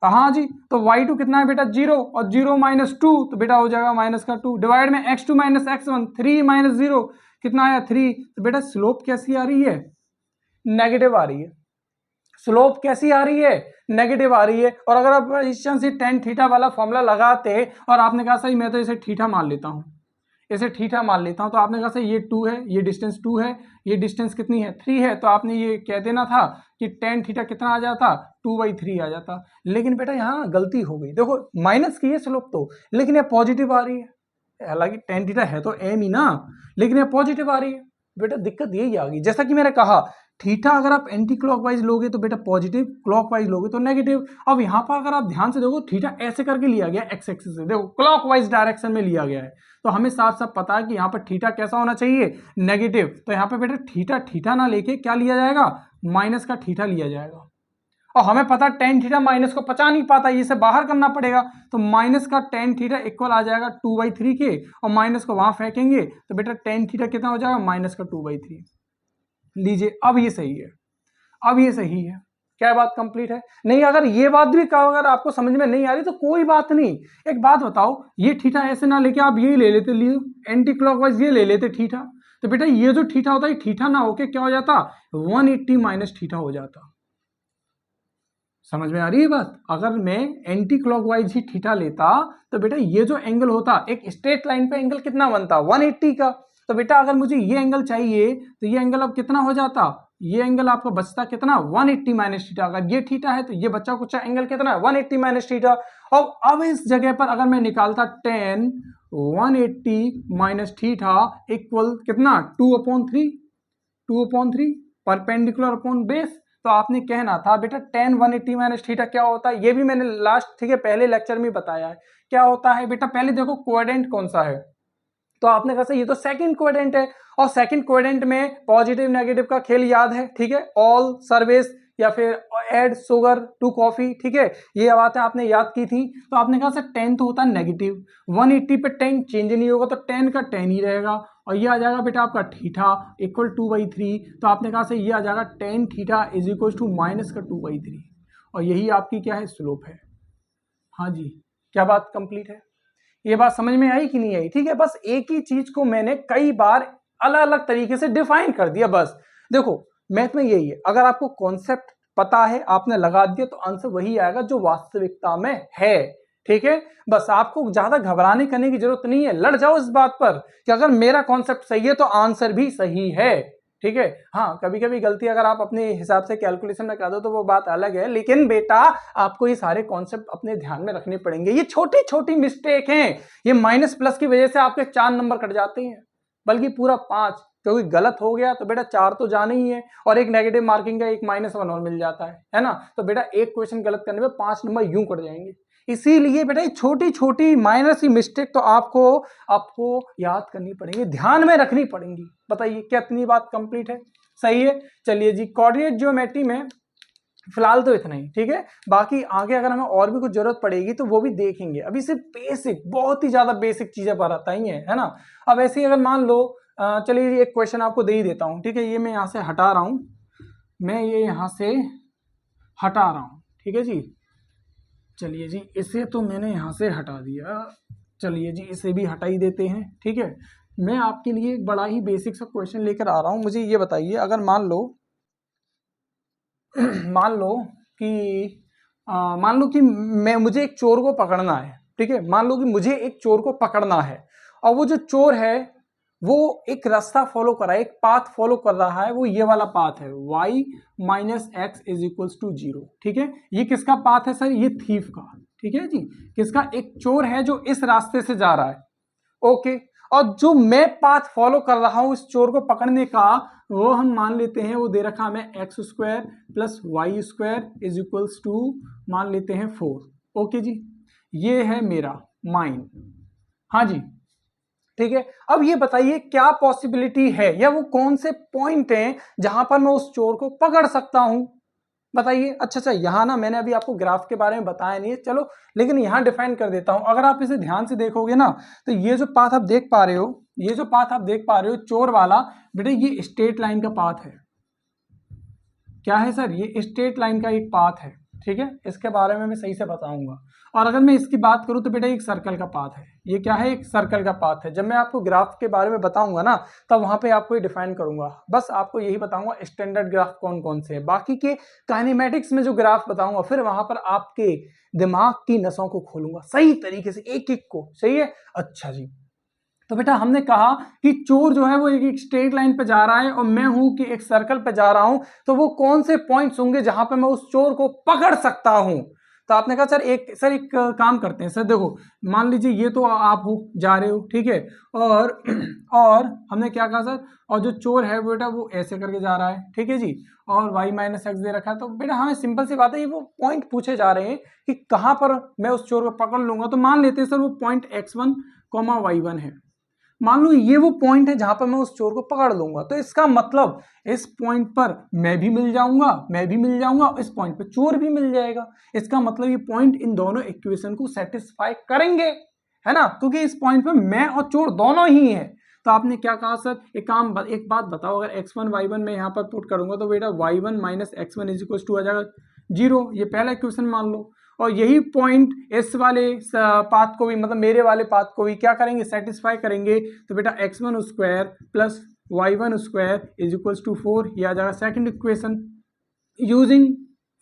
हाँ जी, तो y2 कितना है बेटा? 0, और 0 माइनस 2 तो बेटा हो जाएगा माइनस का 2, डिवाइड में x2 माइनस x1, 3 माइनस 0 कितना आया? 3। तो बेटा स्लोप कैसी आ रही है? नेगेटिव आ रही है। स्लोप कैसी आ रही है? नेगेटिव आ रही है। और अगर आप रेजिस्टेंस से टेन थीटा वाला फॉर्मूला लगाते और आपने कहा सही मैं तो इसे थीटा मान लेता हूं, इसे थीटा मान लेता हूं, तो आपने कहा सही ये 2 है, ये डिस्टेंस 2 है, ये डिस्टेंस कितनी है? 3 है। तो आपने ये कह देना था कि टेन थीटा कितना आ जाता? 2/3 आ जाता। लेकिन बेटा यहाँ गलती हो गई। देखो माइनस की है स्लोप तो, लेकिन ये पॉजिटिव आ रही है। हालांकि टेन थीटा है तो एम ही ना, लेकिन ये पॉजिटिव आ रही है। बेटा दिक्कत यही आ गई, जैसा कि मैंने कहा थीटा अगर आप एंटी क्लॉकवाइज लोगे तो बेटा पॉजिटिव, क्लॉकवाइज लोगे तो नेगेटिव। अब यहाँ पर अगर आप ध्यान से देखो थीटा ऐसे करके लिया गया एक्स एक्सिस से, देखो क्लॉकवाइज डायरेक्शन में लिया गया है, तो हमें साफ साफ पता है कि यहाँ पर थीटा कैसा होना चाहिए? नेगेटिव। तो यहाँ पर बेटा थीटा ना लेके क्या लिया जाएगा? माइनस का थीटा लिया जाएगा। और हमें पता टेन थीटा माइनस को पचा नहीं पाता, इसे बाहर करना पड़ेगा। तो माइनस का टेन थीटा इक्वल आ जाएगा 2/3 के, और माइनस को वहां फेंकेंगे तो बेटा टेन थीटा कितना हो जाएगा? माइनस का 2/3। लीजिए, अब ये सही है, अब ये सही है। क्या बात कंप्लीट है? नहीं, अगर ये बात भी अगर आपको समझ में नहीं आ रही तो कोई बात नहीं। एक बात बताओ, ये थीटा ऐसे ना लेके आप यही ले लेते, एंटी क्लॉकवाइज ये ले लेते थीटा, तो बेटा ये जो थीटा होता है थीटा ना होके क्या हो जाता? 180 माइनस थीटा हो जाता। समझ में आ रही है बात? अगर मैं एंटी क्लॉकवाइज ही थीटा लेता तो बेटा ये जो एंगल होता, एक स्ट्रेट लाइन पे एंगल कितना बनता? 180 का। तो बेटा अगर मुझे ये एंगल चाहिए तो ये एंगल अब कितना हो जाता? ये एंगल आपका बचता कितना? 180 माइनस थीटा। अगर ये थीटा है तो ये बच्चा कुछ एंगल कितना है? 180 माइनस थीटा। और अब इस जगह पर अगर मैं निकालता 10 180 माइनस थीटा इक्वल कितना? 2/3 परपेंडिकुलर अपॉन बेस। तो आपने कहना था बेटा tan 180 माइनस थीटा क्या होता है? ये भी मैंने लास्ट, ठीक है, पहले लेक्चर में बताया है क्या होता है। बेटा पहले देखो क्वाड्रेंट कौन सा है, तो आपने कहा ये तो सेकंड क्वाड्रेंट है, और सेकंड क्वाड्रेंट में पॉजिटिव नेगेटिव का खेल याद है, ठीक है। ऑल सर्विस या फिर ऐड शुगर टू कॉफी, ठीक है, ये बातें आपने याद की थी। तो आपने कहा सर 10 तो होता है नेगेटिव, 180 पे 10 चेंज नहीं होगा, तो 10 का 10 ही रहेगा, और ये आ जाएगा बेटा आपका थीटा इक्वल 2/3। तो आपने कहा सर ये आ जाएगा tan theta is equal to minus का 2/3, और यही आपकी क्या है? स्लोप है। हाँ जी, क्या बात कंप्लीट है? ये बात समझ में आई कि नहीं आई? ठीक है, बस एक ही चीज को मैंने कई बार अलग अलग तरीके से डिफाइन कर दिया। बस देखो मैथ में यही है, अगर आपको कॉन्सेप्ट पता है, आपने लगा दिया, तो आंसर वही आएगा जो वास्तविकता में है। ठीक है, बस आपको ज्यादा घबराने करने की जरूरत नहीं है, लड़ जाओ इस बात पर कि अगर मेरा कॉन्सेप्ट सही है तो आंसर भी सही है। ठीक है, हाँ कभी कभी गलती अगर आप अपने हिसाब से कैलकुलेशन में कर दो तो वो बात अलग है, लेकिन बेटा आपको ये सारे कॉन्सेप्ट अपने ध्यान में रखने पड़ेंगे। ये छोटी छोटी मिस्टेक हैं, ये माइनस प्लस की वजह से आपके 4 नंबर कट जाते हैं, बल्कि पूरा 5, क्योंकि गलत हो गया तो बेटा 4 तो जाना ही है, और एक नेगेटिव मार्किंग का एक -1 और मिल जाता है ना। तो बेटा एक क्वेश्चन गलत करने में 5 नंबर यूं कट जाएंगे। इसीलिए बेटा ये छोटी छोटी माइनर सी मिस्टेक तो आपको याद करनी पड़ेगी, ध्यान में रखनी पड़ेंगी। बताइए क्या इतनी बात कंप्लीट है? सही है। चलिए जी, कोऑर्डिनेट ज्योमेट्री में फिलहाल तो इतना ही। ठीक है, बाकी आगे अगर हमें और भी कुछ जरूरत पड़ेगी तो वो भी देखेंगे। अभी सिर्फ बेसिक, बहुत ही ज्यादा बेसिक चीजें बताई हैं, है ना। अब ऐसे ही अगर मान लो, चलिए एक क्वेश्चन आपको दे ही देता हूं। ठीक है, ये मैं यहाँ से हटा रहा हूं, मैं ये यहाँ से हटा रहा हूं। ठीक है जी, चलिए जी, इसे तो मैंने यहाँ से हटा दिया, चलिए जी इसे भी हटा ही देते हैं। ठीक है, मैं आपके लिए एक बड़ा ही बेसिक सा क्वेश्चन लेकर आ रहा हूँ। मुझे ये बताइए, अगर मान लो मान लो कि मुझे एक चोर को पकड़ना है। ठीक है, मान लो कि मुझे एक चोर को पकड़ना है, और वो जो चोर है वो एक रास्ता फॉलो कर रहा है, एक पाथ फॉलो कर रहा है, वो ये वाला पाथ है, y - x = 0। ठीक है, ये किसका पाथ है सर? ये थीफ का। ठीक है जी, किसका? एक चोर है जो इस रास्ते से जा रहा है। ओके, और जो मैं पाथ फॉलो कर रहा हूं इस चोर को पकड़ने का, वो हम मान लेते हैं, वो दे रखा हमें x² + y² = मान लेते हैं 4। ओके जी, ये है मेरा माइंड। हाँ जी, ठीक है। अब ये बताइए क्या पॉसिबिलिटी है, या वो कौन से पॉइंट हैं जहां पर मैं उस चोर को पकड़ सकता हूं? बताइए। अच्छा, यहाँ ना मैंने अभी आपको ग्राफ के बारे में बताया नहीं है, चलो लेकिन यहाँ डिफाइन कर देता हूं। अगर आप इसे ध्यान से देखोगे ना, तो ये जो पाथ आप देख पा रहे हो, चोर वाला, बेटे ये स्ट्रेट लाइन का पाथ है। क्या है सर? ये स्ट्रेट लाइन का एक पाथ है। ठीक है, इसके बारे में मैं सही से बताऊंगा। और अगर मैं इसकी बात करूं तो बेटा एक सर्कल का पाथ है। ये क्या है? एक सर्कल का पाथ है। जब मैं आपको ग्राफ के बारे में बताऊंगा ना, तब वहां पे आपको ये डिफाइन करूंगा। बस आपको यही बताऊंगा स्टैंडर्ड ग्राफ कौन कौन से है, बाकी के काइनेमेटिक्स में जो ग्राफ बताऊंगा फिर वहां पर आपके दिमाग की नसों को खोलूंगा सही तरीके से, एक एक को। सही है। अच्छा जी, तो बेटा हमने कहा कि चोर जो है वो एक स्ट्रेट लाइन पे जा रहा है, और मैं हूं कि एक सर्कल पे जा रहा हूं, तो वो कौन से पॉइंट्स होंगे जहां पे मैं उस चोर को पकड़ सकता हूं? तो आपने कहा सर एक काम करते हैं सर, देखो मान लीजिए ये तो आप हो, जा रहे हो। ठीक है, और और हमने क्या कहा सर, और जो चोर है बेटा वो ऐसे करके जा रहा है। ठीक है जी, और y - x दे रखा है। तो बेटा हमें सिंपल सी बात है, ये वो पॉइंट पूछे जा रहे हैं कि कहां पर मैं उस चोर को पकड़ लूंगा। तो मान लेते हैं सर वो पॉइंट x1, y1 है। मान लो ये वो पॉइंट है जहां पर मैं उस चोर को पकड़ लूंगा, तो इसका मतलब इस पॉइंट पर मैं भी मिल जाऊंगा, इस पॉइंट पर चोर भी मिल जाएगा। इसका मतलब ये पॉइंट इन दोनों इक्वेशन को सेटिस्फाई करेंगे, है ना, क्योंकि इस पॉइंट पर मैं और चोर दोनों ही हैं। तो आपने क्या कहा सर, एक बात बताओ, अगर x1 y1 में यहाँ पर पुट करूंगा तो बेटा y1 - x1 = आ जाएगा 0। ये पहला इक्वेशन मान लो, और यही पॉइंट इस वाले पाथ को भी, मतलब मेरे वाले पाथ को भी क्या करेंगे? सेटिस्फाई करेंगे। तो बेटा x1² + y1² = 4, ये आ जाएगा second equation using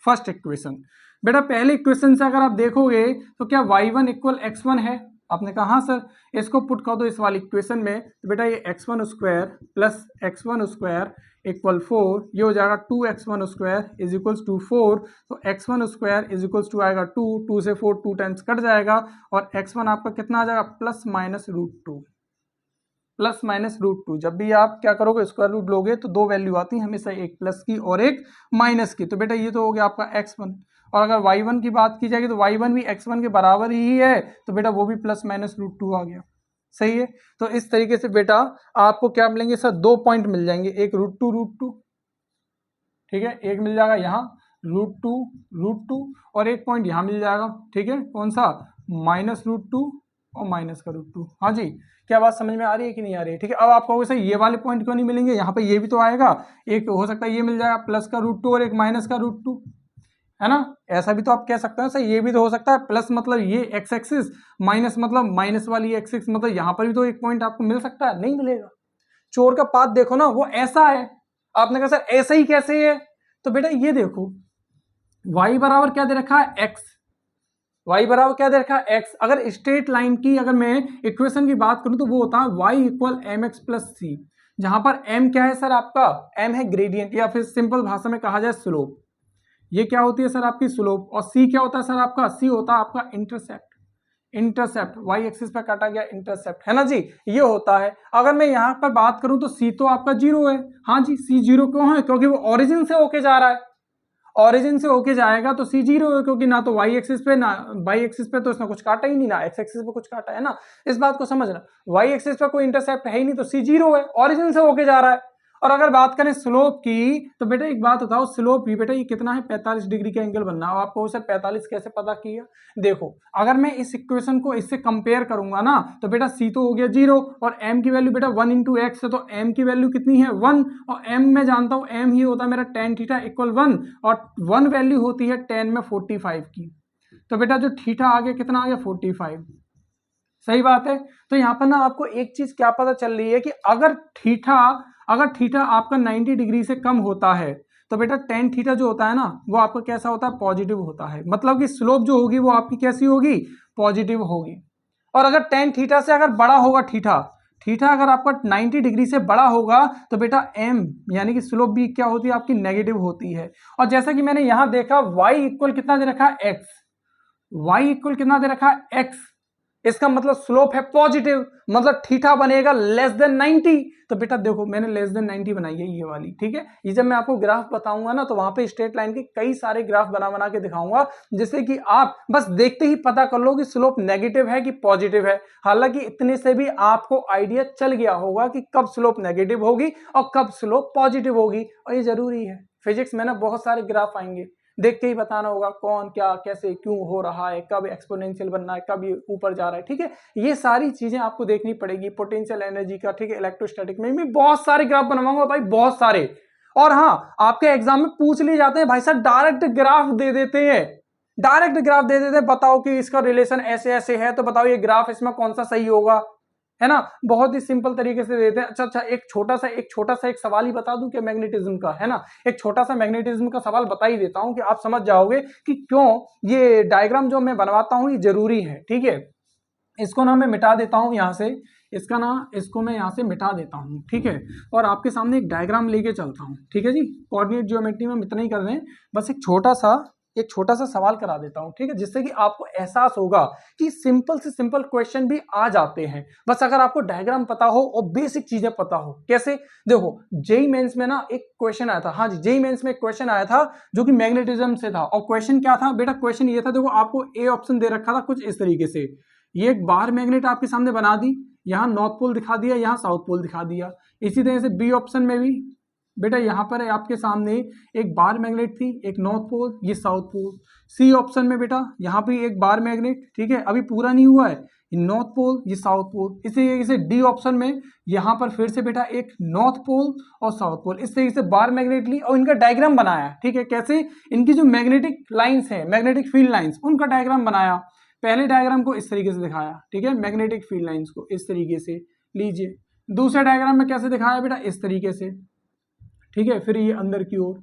first equation. बेटा पहले इक्वेशन से अगर आप देखोगे तो क्या y1 = x1 है? आपने कहा हाँ सर, इसको पुट कर दो इस वाली इक्वेशन में, तो बेटा ये x1² + x1² = 4, ये हो जाएगा 2x1² = 4। तो x1² = आएगा 2, 2 से 4 2 टाइम्स कट जाएगा, और x1 आपका कितना आ जाएगा? +-√2। +-√2। जब भी आप क्या करोगे, स्क्वायर रूट लोगे तो दो वैल्यू आती है हमेशा, एक प्लस की और एक माइनस की। तो बेटा ये तो हो गया आपका x1, और अगर y1 की बात की जाएगी तो y1 भी x1 के बराबर ही है, तो बेटा वो भी +-√2 आ गया। सही है। तो इस तरीके से बेटा आपको क्या मिलेंगे सर? 2 पॉइंट मिल जाएंगे, एक √2, ठीक है, एक मिल जाएगा यहाँ √2, और एक पॉइंट यहाँ मिल जाएगा। ठीक है, कौन सा? -√2 और -√2। हाँ जी, क्या बात समझ में आ रही है कि नहीं आ रही है? ठीक है, अब आप कहोगे सर ये वाले पॉइंट क्यों नहीं मिलेंगे? यहाँ पे ये भी तो आएगा, एक हो सकता है ये मिल जाएगा +√2 और एक -√2। है ना। ऐसा भी तो आप कह सकते हो, सही ये भी तो हो सकता है, प्लस मतलब ये एक्स एक्सिस, माइनस मतलब माइनस वाली एक्स एक्सिस, मतलब यहाँ पर भी तो एक पॉइंट आपको मिल सकता है, नहीं मिलेगा। चोर का पाथ देखो ना, वो ऐसा है। आपने कहा सर ऐसा ही कैसे है, तो बेटा ये देखो y बराबर क्या दे रखा है x, y बराबर क्या दे रखा है x। अगर स्ट्रेट लाइन की अगर मैं इक्वेशन की बात करूं तो वो होता है y equal m x plus c, जहां पर m क्या है सर आपका, m है ग्रेडियंट या फिर सिंपल भाषा में कहा जाए स्लोप। ये क्या होती है सर आपकी स्लोप, और c क्या होता है सर आपका, c होता है आपका इंटरसेप्ट। इंटरसेप्ट y एक्सिस पर काटा गया इंटरसेप्ट, है ना जी, ये होता है। अगर मैं यहां पर बात करूं तो c तो आपका जीरो है, हाँ जी c जीरो क्यों है, क्योंकि वो ओरिजिन से होके जा रहा है, ओरिजिन से होके जाएगा तो सी जीरो है, क्योंकि ना तो वाई एक्सिस पे ना वाई एक्सिस पे तो इसने कुछ काटा ही नहीं, ना एक्स एक्सिस पे कुछ काटा है ना। इस बात को समझना, वाई एक्सिस पे कोई इंटरसेप्ट है ही नहीं तो सी जीरो है, ओरिजिन से होके जा रहा है। और अगर बात करें स्लोप की तो बेटा एक बात बताओ, स्लोप भी बेटा ये कितना है, 45 डिग्री का एंगल बनना है। आपको सर 45 कैसे पता किया, देखो अगर मैं इस इक्वेशन को इससे कंपेयर करूंगा ना तो बेटा सी तो हो गया जीरो, और m की वैल्यू बेटा 1 इंटू एक्स है, तो m की वैल्यू कितनी है 1, और m मैं जानता हूं m ही होता है मेरा tan थीटा इक्वल 1, और 1 वैल्यू होती है tan में 45 की, तो बेटा जो थीटा आ गया कितना आ गया 45। सही बात है। तो यहाँ पर ना आपको एक चीज क्या पता चल रही है कि अगर थीटा आपका 90 डिग्री से कम होता है तो बेटा टेन थीटा जो होता है ना वो आपका कैसा होता है, पॉजिटिव होता है। मतलब कि स्लोप जो होगी वो आपकी कैसी होगी, पॉजिटिव होगी। और अगर टेन थीटा से अगर बड़ा होगा थीटा थीटा अगर आपका 90 डिग्री से बड़ा होगा तो बेटा m यानी कि स्लोप भी क्या होती है आपकी, नेगेटिव होती है। और जैसा कि मैंने यहां देखा y इक्वल कितना दे रखा है x, y इक्वल कितना दे रखा है x, इसका मतलब स्लोप है पॉजिटिव, मतलब थीटा बनेगा लेस देन 90। तो बेटा देखो मैंने लेस देन 90 बनाई है ये वाली, ठीक है। ये जब मैं आपको ग्राफ बताऊंगा ना तो वहां पे स्ट्रेट लाइन के कई सारे ग्राफ बना बना के दिखाऊंगा, जिससे कि आप बस देखते ही पता कर लो कि स्लोप नेगेटिव है कि पॉजिटिव है। हालांकि इतने से भी आपको आइडिया चल गया होगा कि कब स्लोप नेगेटिव होगी और कब स्लोप पॉजिटिव होगी, और ये जरूरी है। फिजिक्स में ना बहुत सारे ग्राफ आएंगे, देख के ही बताना होगा कौन क्या कैसे क्यों हो रहा है, कब एक्सपोनेंशियल बनना है, कब ये ऊपर जा रहा है, ठीक है। ये सारी चीजें आपको देखनी पड़ेगी, पोटेंशियल एनर्जी का, ठीक है। इलेक्ट्रोस्टैटिक में भी बहुत सारे ग्राफ बनवाऊंगा भाई, बहुत सारे। और हाँ आपके एग्जाम में पूछ लिए जाते हैं भाई साहब, डायरेक्ट ग्राफ दे देते हैं, डायरेक्ट ग्राफ दे देते हैं, बताओ कि इसका रिलेशन ऐसे ऐसे है, तो बताओ ये ग्राफ इसमें कौन सा सही होगा, है ना। बहुत ही सिंपल तरीके से देते हैं। अच्छा एक छोटा सा एक सवाल ही बता दूं क्या मैग्नेटिज्म का, है ना। एक छोटा सा मैग्नेटिज्म का सवाल बता ही देता हूं कि आप समझ जाओगे कि क्यों ये डायग्राम जो मैं बनवाता हूं ये जरूरी है, ठीक है। इसको ना मैं मिटा देता हूं यहां से, इसको मैं यहां से मिटा देता हूं, ठीक है। और आपके सामने एक डायग्राम लेके चलता हूं, ठीक है जी। कोऑर्डिनेट ज्योमेट्री में हम इतना ही कर रहे हैं, बस एक छोटा सा सवाल करा देता हूं, ठीक है, जिससे कि आपको एहसास होगा कि सिंपल से सिंपल क्वेश्चन भी आ जाते हैं, बस अगर आपको डायग्राम पता हो और बेसिक चीजें पता हो। कैसे, देखो जेई मेंस में ना एक क्वेश्चन आया था, हाँ जी जेई मेंस में एक क्वेश्चन आया था जो कि मैग्नेटिज्म से था। और क्वेश्चन क्या था बेटा, क्वेश्चन ये था, देखो आपको ए ऑप्शन दे रखा था कुछ इस तरीके से, ये एक बार मैग्नेट आपके सामने बना दी, यहाँ नॉर्थ पोल दिखा दिया, यहाँ साउथ पोल दिखा दिया। इसी तरह से बी ऑप्शन में भी बेटा यहाँ पर है आपके सामने एक बार मैग्नेट थी, एक नॉर्थ पोल, ये साउथ पोल। सी ऑप्शन में बेटा यहाँ पे एक बार मैग्नेट, ठीक है, अभी पूरा नहीं हुआ है, ये नॉर्थ पोल ये साउथ पोल। इसे डी ऑप्शन में यहाँ पर फिर से बेटा एक नॉर्थ पोल और साउथ पोल, इस तरीके से बार मैग्नेट ली और इनका डायग्राम बनाया, ठीक है। कैसे, इनकी जो मैग्नेटिक लाइंस है, मैग्नेटिक फील्ड लाइंस, उनका डायग्राम बनाया। पहले डायग्राम को इस तरीके से दिखाया, ठीक है, मैग्नेटिक फील्ड लाइंस को इस तरीके से लीजिए। दूसरे डायग्राम में कैसे दिखाया बेटा, इस तरीके से, ठीक है। फिर ये अंदर की ओर,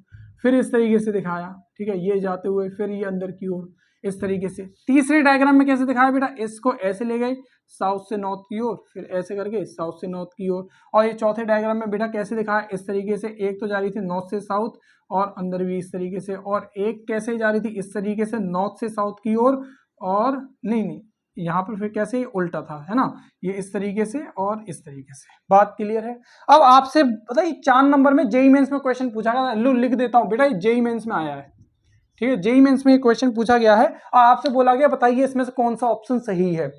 फिर इस तरीके से दिखाया, ठीक है, ये जाते हुए फिर ये अंदर की ओर इस तरीके से। तीसरे डायग्राम में कैसे दिखाया बेटा, इसको ऐसे ले गए साउथ से नॉर्थ की ओर, फिर ऐसे करके साउथ से नॉर्थ की ओर। और ये चौथे डायग्राम में बेटा कैसे दिखाया, इस तरीके से, एक तो जा रही थी नॉर्थ से साउथ और अंदर भी इस तरीके से, और एक कैसे जा रही थी, इस तरीके से नॉर्थ से साउथ की ओर, और नहीं यहाँ पर फिर कैसे उल्टा था, है ना, ये इस तरीके से और इस तरीके से। बात क्लियर है। अब आपसे पता है 4 नंबर में जेई मेंस में क्वेश्चन पूछा गया, लो लिख देता हूं बेटा, ये जेई मेंस में आया है, ठीक है। जेई मेंस में एक क्वेश्चन पूछा गया है और आपसे बोला गया बताइए इसमें से कौन सा ऑप्शन सही है।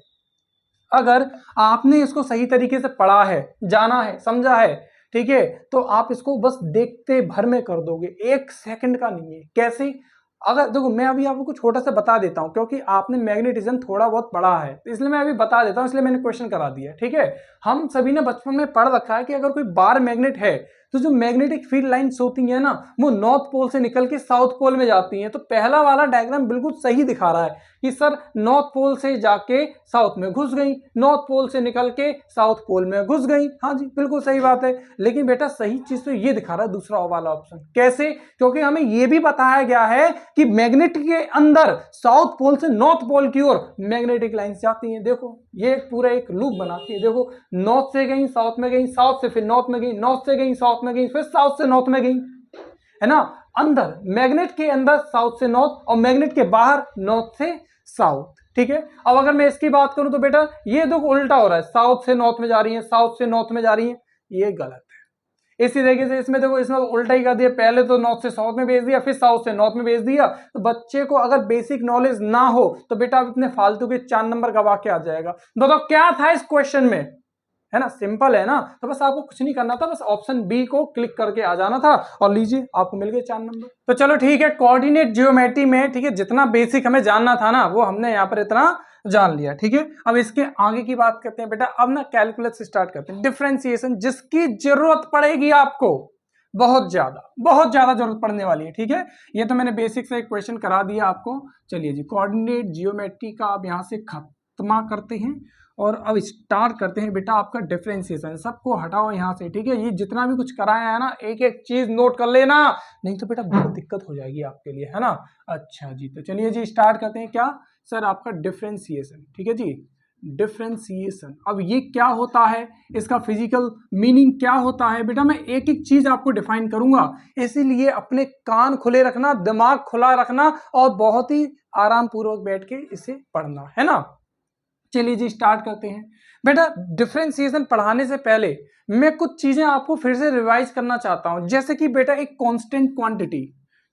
अगर आपने इसको सही तरीके से पढ़ा है, जाना है, समझा है, ठीक है, तो आप इसको बस देखते भर में कर दोगे, 1 सेकंड का नहीं है। कैसे, अगर देखो मैं अभी आपको छोटा सा बता देता हूं, क्योंकि आपने मैग्नेटिज्म थोड़ा बहुत पढ़ा है तो इसलिए मैं अभी बता देता हूं, इसलिए मैंने क्वेश्चन करा दिया, ठीक है। हम सभी ने बचपन में पढ़ रखा है कि अगर कोई बार मैग्नेट है तो जो मैग्नेटिक फील्ड लाइंस होती हैं ना वो नॉर्थ पोल से निकल के साउथ पोल में जाती हैं। तो पहला वाला डायग्राम बिल्कुल सही दिखा रहा है कि सर नॉर्थ पोल से जाके साउथ में घुस गई, नॉर्थ पोल से निकल के साउथ पोल में घुस गई। हाँ जी बिल्कुल सही बात है, लेकिन बेटा सही चीज तो ये दिखा रहा है दूसरा वाला ऑप्शन। कैसे? क्योंकि हमें ये भी बताया गया है कि मैग्नेट के अंदर साउथ पोल से नॉर्थ पोल की ओर मैग्नेटिक लाइंस जाती हैं। देखो ये पूरा एक लूप बनाती है। देखो नॉर्थ से गई साउथ में गई, साउथ से फिर नॉर्थ में गई, नॉर्थ से गई साउथ में गई, फिर साउथ से नॉर्थ में गई, है ना। अंदर मैग्नेट के अंदर साउथ से नॉर्थ और मैग्नेट के बाहर नॉर्थ से साउथ। ठीक है, अब अगर मैं इसकी बात करूं तो बेटा ये देखो उल्टा हो रहा है, साउथ से नॉर्थ में जा रही है, साउथ से नॉर्थ में जा रही है, ये गलत है। इसी तरीके से इसमें देखो इसमें उल्टा ही कर दिया, पहले तो नॉर्थ से साउथ में भेज दिया, फिर साउथ से नॉर्थ में भेज दिया। तो बच्चे को अगर बेसिक नॉलेज ना हो तो बेटा आप इतने फालतू के 4 नंबर गवा के आ जाएगा। बताओ क्या था इस क्वेश्चन में, है ना, सिंपल है ना। तो बस आपको कुछ नहीं करना था, बस ऑप्शन बी को क्लिक करके आ जाना था और लीजिए आपको मिल गए 4 नंबर। तो चलो ठीक है, कोऑर्डिनेट ज्योमेट्री में ठीक है जितना बेसिक हमें जानना था ना वो हमने यहाँ पर इतना जान लिया। ठीक है, अब इसके आगे की बात करते हैं बेटा। अब ना कैलकुलस स्टार्ट करते हैं, डिफरेंशिएशन जिसकी जरूरत पड़ेगी आपको बहुत ज्यादा जरूरत पड़ने वाली है। ठीक है, ये तो मैंने बेसिक से एक क्वेश्चन करा दिया आपको। चलिए जी, कोऑर्डिनेट जियोमेट्री का अब यहाँ से खत्मा करते हैं और अब स्टार्ट करते हैं बेटा आपका डिफरेंशिएशन। सबको हटाओ यहाँ से। ठीक है, ये जितना भी कुछ कराया है ना एक एक चीज नोट कर लेना, नहीं तो बेटा बहुत दिक्कत हो जाएगी आपके लिए, है ना। अच्छा जी, तो चलिए जी स्टार्ट करते हैं। क्या सर? आपका डिफरेंशिएशन। ठीक है जी, डिफरेंशिएशन। अब ये क्या होता है, इसका फिजिकल मीनिंग क्या होता है बेटा, मैं एक एक चीज आपको डिफाइन करूंगा, इसीलिए अपने कान खुले रखना, दिमाग खुला रखना और बहुत ही आराम पूर्वक बैठ के इसे पढ़ना, है ना। चलिए जी स्टार्ट करते हैं बेटा। डिफरेंशिएशन पढ़ाने से पहले मैं कुछ चीजें आपको फिर से रिवाइज करना चाहता हूं, जैसे कि बेटा एक कांस्टेंट क्वांटिटी।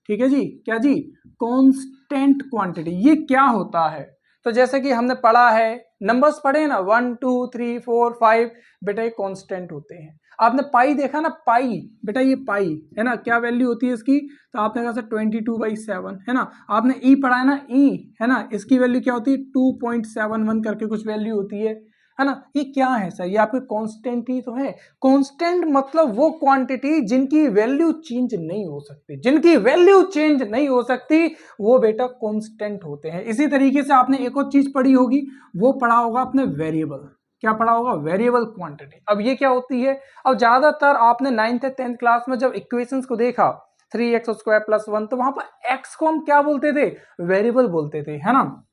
ठीक है जी, क्या जी? कांस्टेंट क्वांटिटी ये क्या होता है? तो जैसे कि हमने पढ़ा है, नंबर्स पढ़े ना 1 2 3 4 5, बेटा ये कांस्टेंट होते हैं। आपने पाई देखा ना, पाई बेटा ये पाई है ना, क्या वैल्यू होती है इसकी? तो आपने कहा सर 22/7, है ना। आपने ई पढ़ा है ना, ई है ना, इसकी वैल्यू क्या होती है? 2.71 करके कुछ वैल्यू होती है ना। ये क्या है सर? ये आपके कांस्टेंट ही तो है। कांस्टेंट मतलब वो क्वांटिटी जिनकी वैल्यू चेंज नहीं हो सकती, जिनकी वैल्यू चेंज नहीं हो सकती वो बेटा कांस्टेंट होते हैं। इसी तरीके से आपने एक और चीज पढ़ी होगी, वो पढ़ा होगा आपने वेरिएबल। क्या पढ़ा होगा? Variable quantity. अब ये क्या होती है? अब ज्यादातर आपने 9th या 10th क्लास में जब इक्वेशंस को देखा 3x² + 1, तो वहां पर x को हम क्या बोलते थे? वेरिएबल बोलते थे, है ना।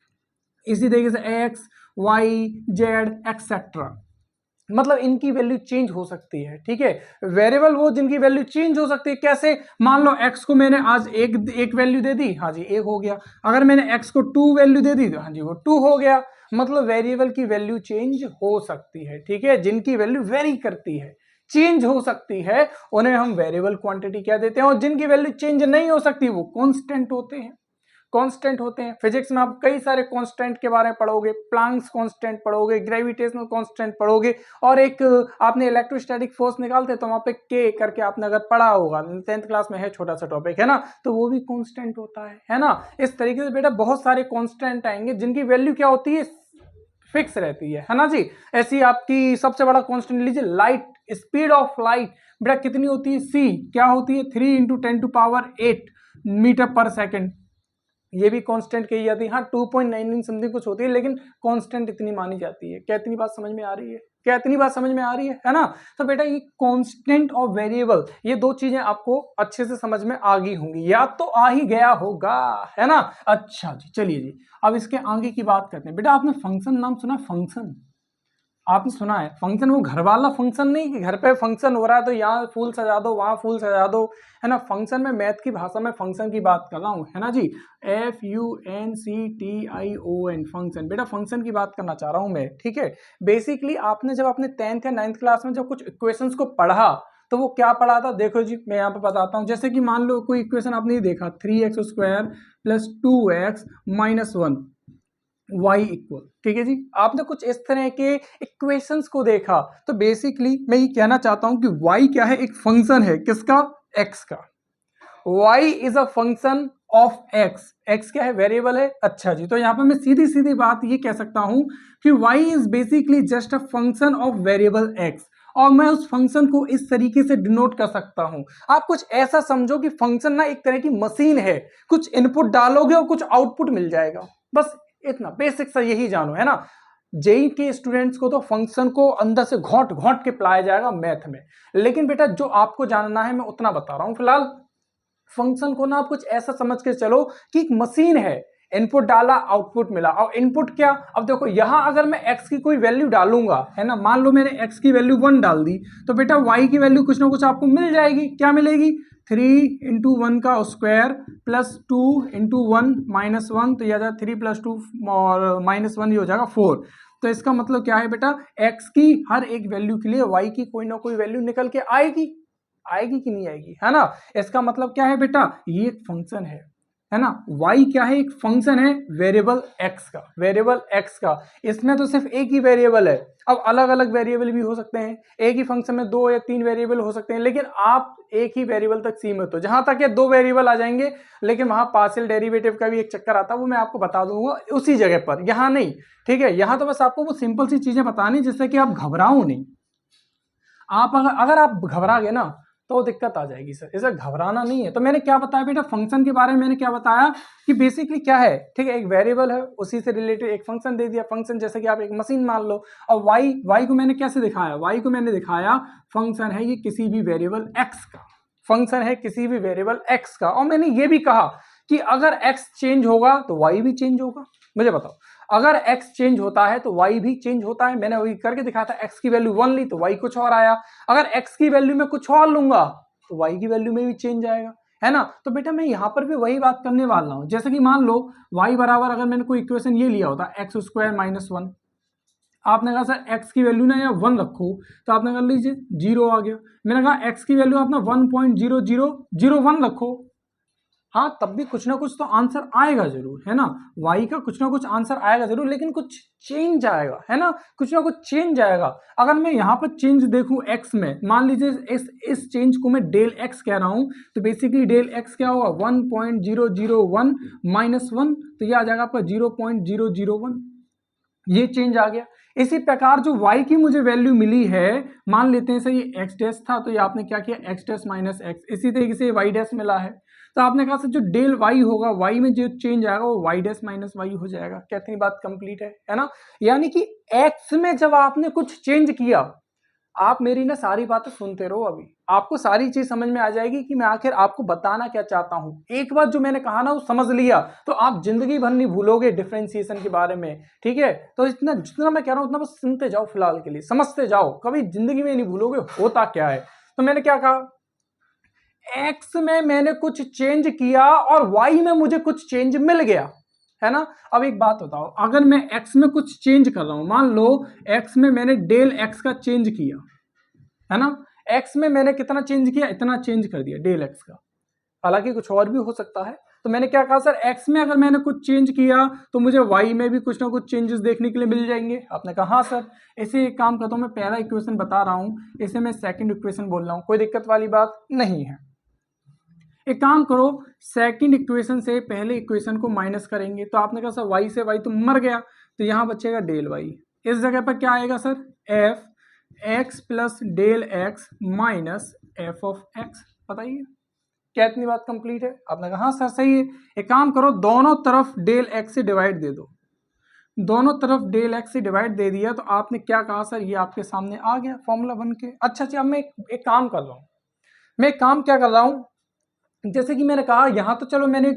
इसी तरीके से x y z एक्सेट्रा, मतलब इनकी वैल्यू चेंज हो सकती है। ठीक है, वेरिएबल वो जिनकी वैल्यू चेंज हो सकती है। कैसे? मान लो x को मैंने आज एक वैल्यू दे दी, हाँ जी 1 हो गया। अगर मैंने x को 2 वैल्यू दे दी तो हाँ जी वो 2 हो गया। मतलब वेरिएबल की वैल्यू चेंज हो सकती है। ठीक है, जिनकी वैल्यू वेरी करती है, चेंज हो सकती है, उन्हें हम वेरिएबल क्वांटिटी कह देते हैं। और जिनकी वैल्यू चेंज नहीं हो सकती वो कांस्टेंट होते हैं। कांस्टेंट होते हैं। फिजिक्स में आप कई सारे कांस्टेंट के बारे में पढ़ोगे, प्लैंक्स कांस्टेंट पढ़ोगे, ग्रेविटेशनल कांस्टेंट पढ़ोगे, और एक आपने इलेक्ट्रोस्टैटिक फोर्स निकालते तो वहां पे के करके आपने अगर पढ़ा होगा, 10th क्लास में है, छोटा सा टॉपिक है ना, तो वो भी कांस्टेंट होता है ना। इस तरीके से बेटा बहुत सारे कांस्टेंट आएंगे जिनकी वैल्यू क्या होती है? फिक्स रहती है ना जी। ऐसी आपकी सबसे बड़ा कांस्टेंट लीजिए, लाइट, स्पीड ऑफ लाइट बेटा कितनी होती है? c क्या होती है? 3 × 10⁸ मीटर पर सेकेंड। ये भी कांस्टेंट कही जाती है। हाँ 2.99 समथिंग कुछ होती है, लेकिन कांस्टेंट इतनी मानी जाती है। क्या इतनी बात समझ में आ रही है? क्या इतनी बात समझ में आ रही है ना। तो बेटा ये कांस्टेंट और वेरिएबल, ये दो चीजें आपको अच्छे से समझ में आ गई होंगी, या तो आ ही गया होगा, है ना। अच्छा जी, चलिए जी अब इसके आगे की बात करते हैं। बेटा आपने फंक्शन नाम सुना? फंक्शन आपने सुना है? फंक्शन वो घर वाला फंक्शन नहीं कि घर पे फंक्शन हो रहा है तो यहाँ फूल सजा दो, वहां फूल सजा दो, है ना। फंक्शन में मैथ की भाषा में फंक्शन की बात कर रहा हूँ, है ना जी। FUNCTION function. बेटा फंक्शन की बात करना चाह रहा हूँ मैं। ठीक है, बेसिकली आपने जब अपने 10th या 9th क्लास में जब कुछ इक्वेशंस को पढ़ा तो वो क्या पढ़ा था? देखो जी मैं यहाँ पे बताता हूँ। जैसे कि मान लो कोई इक्वेशन आपने देखा 3x² + 2x - 1 y इक्वल, ठीक है जी। आपने कुछ इस तरह के इक्वेशंस को देखा तो बेसिकली मैं ये कहना चाहता हूं कि y क्या है? एक फंक्शन है। किसका? x का। y is a function of x। x क्या है? वेरिएबल है। अच्छा जी, तो यहां पर मैं सीधी सीधी बात ये कह सकता हूं कि y is basically just a function of variable x। और मैं उस फंक्शन को इस तरीके से डिनोट कर सकता हूं। आप कुछ ऐसा समझो कि फंक्शन ना एक तरह की मशीन है, कुछ इनपुट डालोगे और कुछ आउटपुट मिल जाएगा, बस इतना बेसिक सा यही जानो, है ना। जेई के स्टूडेंट्स को तो फंक्शन को अंदर से घोंट घोंट के पढ़ाया जाएगा मैथ में, लेकिन बेटा जो आपको जानना है मैं उतना बता रहा हूं फिलहाल। फंक्शन को ना आप कुछ ऐसा समझ के चलो कि एक मशीन है, इनपुट डाला आउटपुट मिला। और इनपुट क्या, अब देखो यहां अगर मैं x की कोई वैल्यू डालूंगा, है ना, मान लो मैंने x की वैल्यू 1 डाल दी, तो बेटा y की वैल्यू कुछ ना कुछ आपको मिल जाएगी। क्या मिलेगी, 3 इंटू 1 का स्क्वायर प्लस 2 इंटू 1 माइनस 1, तो यह आ जाएगा 3 प्लस 2 और माइनस 1 ये हो जाएगा 4। तो इसका मतलब क्या है बेटा, x की हर एक वैल्यू के लिए y की कोई ना कोई वैल्यू निकल के आएगी, आएगी कि नहीं आएगी, है ना। इसका मतलब क्या है बेटा, ये एक फंक्शन है ना। y क्या है, एक फंक्शन है वेरिएबल x का, वेरिएबल x का। इसमें तो सिर्फ एक ही वेरिएबल है, अब अलग अलग वेरिएबल भी हो सकते हैं, एक ही फंक्शन में 2 या 3 वेरिएबल हो सकते हैं, लेकिन आप एक ही वेरिएबल तक सीमित हो। जहां तक ये 2 वेरिएबल आ जाएंगे, लेकिन वहां पार्शियल डेरिवेटिव का भी एक चक्कर आता है, वो मैं आपको बता दूंगा उसी जगह पर, यहां नहीं, ठीक है। यहां तो बस आपको वो सिंपल सी चीजें बतानी जिससे कि आप घबराओ नहीं। आप अगर आप घबरा गए ना तो दिक्कत आ जाएगी सर, इसे घबराना नहीं है। तो मैंने क्या बताया बेटा, फंक्शन के बारे में मैंने क्या बताया कि बेसिकली क्या है, ठीक है, एक वेरिएबल है, उसी से रिलेटेड एक फंक्शन दे दिया। फंक्शन जैसे कि आप एक मशीन मान लो, और y को मैंने कैसे दिखाया, y को मैंने दिखाया फंक्शन है ये किसी भी वेरिएबल x का, फंक्शन है किसी भी वेरिएबल x का। और मैंने ये भी कहा कि अगर x चेंज होगा तो y भी चेंज होगा। मुझे बताओ, अगर x चेंज होता है तो y भी चेंज होता है। मैंने वही करके दिखाया था, x की वैल्यू 1 ली तो y कुछ और आया, अगर x की वैल्यू में कुछ और लूंगा तो y की वैल्यू में भी चेंज आएगा, है ना। तो बेटा मैं यहां पर भी वही बात करने वाला हूं, जैसे कि मान लो y बराबर, अगर मैंने कोई इक्वेशन ये लिया होता एक्स स्क्वायर माइनस 1, आपने कहा सर x की वैल्यू ना या 1 रखो, तो आपने कर लीजिए 0 आ गया। मैंने कहा x की वैल्यू आपने 1.0001 रखो, हाँ तब भी कुछ ना कुछ तो आंसर आएगा जरूर, है ना। y का कुछ ना कुछ आंसर आएगा जरूर, लेकिन कुछ चेंज आएगा, है ना, कुछ ना कुछ चेंज आएगा। अगर मैं यहाँ पर चेंज देखूं x में, मान लीजिए इस चेंज को मैं डेल x कह रहा हूं, तो बेसिकली डेल x क्या होगा, 1.001 माइनस 1, तो ये आ जाएगा आपका 0.001, ये चेंज आ गया। इसी प्रकार जो y की मुझे वैल्यू मिली है, मान लेते हैं सर ये x डैश था, तो ये आपने क्या किया, x डैश माइनस x, इसी तरीके से y डैश मिला है, तो आपने कहा सर जो डेल y होगा, y में जो चेंज आएगा वो y डैश माइनस y हो जाएगा। कहते हैं बात कंप्लीट है ना। यानी कि x में जब आपने कुछ चेंज किया, आप मेरी ना सारी बातें सुनते रहो, अभी आपको सारी चीज समझ में आ जाएगी कि मैं आखिर आपको बताना क्या चाहता हूं। एक बार जो मैंने कहा ना वो समझ लिया तो आप जिंदगी भर नहीं भूलोगे डिफरेंशिएशन के बारे में, ठीक है। तो इतना जितना मैं कह रहा हूं उतना बस सुनते जाओ, फिलहाल के लिए समझते जाओ, कभी जिंदगी में नहीं भूलोगे होता क्या है। तो मैंने क्या कहा, एक्स में मैंने कुछ चेंज किया और वाई में मुझे कुछ चेंज मिल गया, है ना। अब एक बात बताओ, अगर मैं x में कुछ चेंज कर रहा हूं, मान लो x में मैंने डेल x का चेंज किया, है ना, x में मैंने कितना चेंज किया, इतना चेंज कर दिया डेल x का, हालांकि कुछ और भी हो सकता है। तो मैंने क्या कहा सर, x में अगर मैंने कुछ चेंज किया तो मुझे y में भी कुछ ना कुछ चेंजेस देखने के लिए मिल जाएंगे। आपने कहा हाँ सर। ऐसे एक काम करता हूं, मैं पहला इक्वेशन बता रहा हूं, इसे मैं सेकंड इक्वेशन बोल रहा हूं, कोई दिक्कत वाली बात नहीं है। एक काम करो, सेकंड इक्वेशन से पहले इक्वेशन को माइनस करेंगे, तो आपने कहा सर y से y तो मर गया, तो यहां बचेगा डेल y। इस जगह पर क्या आएगा sir, f x plus del x minus f of x। बताइए क्या इतनी बात कंप्लीट है। आपने कहा हाँ सर सही है। एक काम करो, दोनों तरफ डेल x से डिवाइड दे दो, दोनों तरफ डेल x से डिवाइड दे दिया, तो आपने क्या कहा सर, ये आपके सामने आ गया फॉर्मूला बन के। अच्छा अब मैं एक काम कर रहा हूं, मैं एक काम क्या कर रहा हूं, जैसे कि मैंने कहा यहां तो चलो मैंने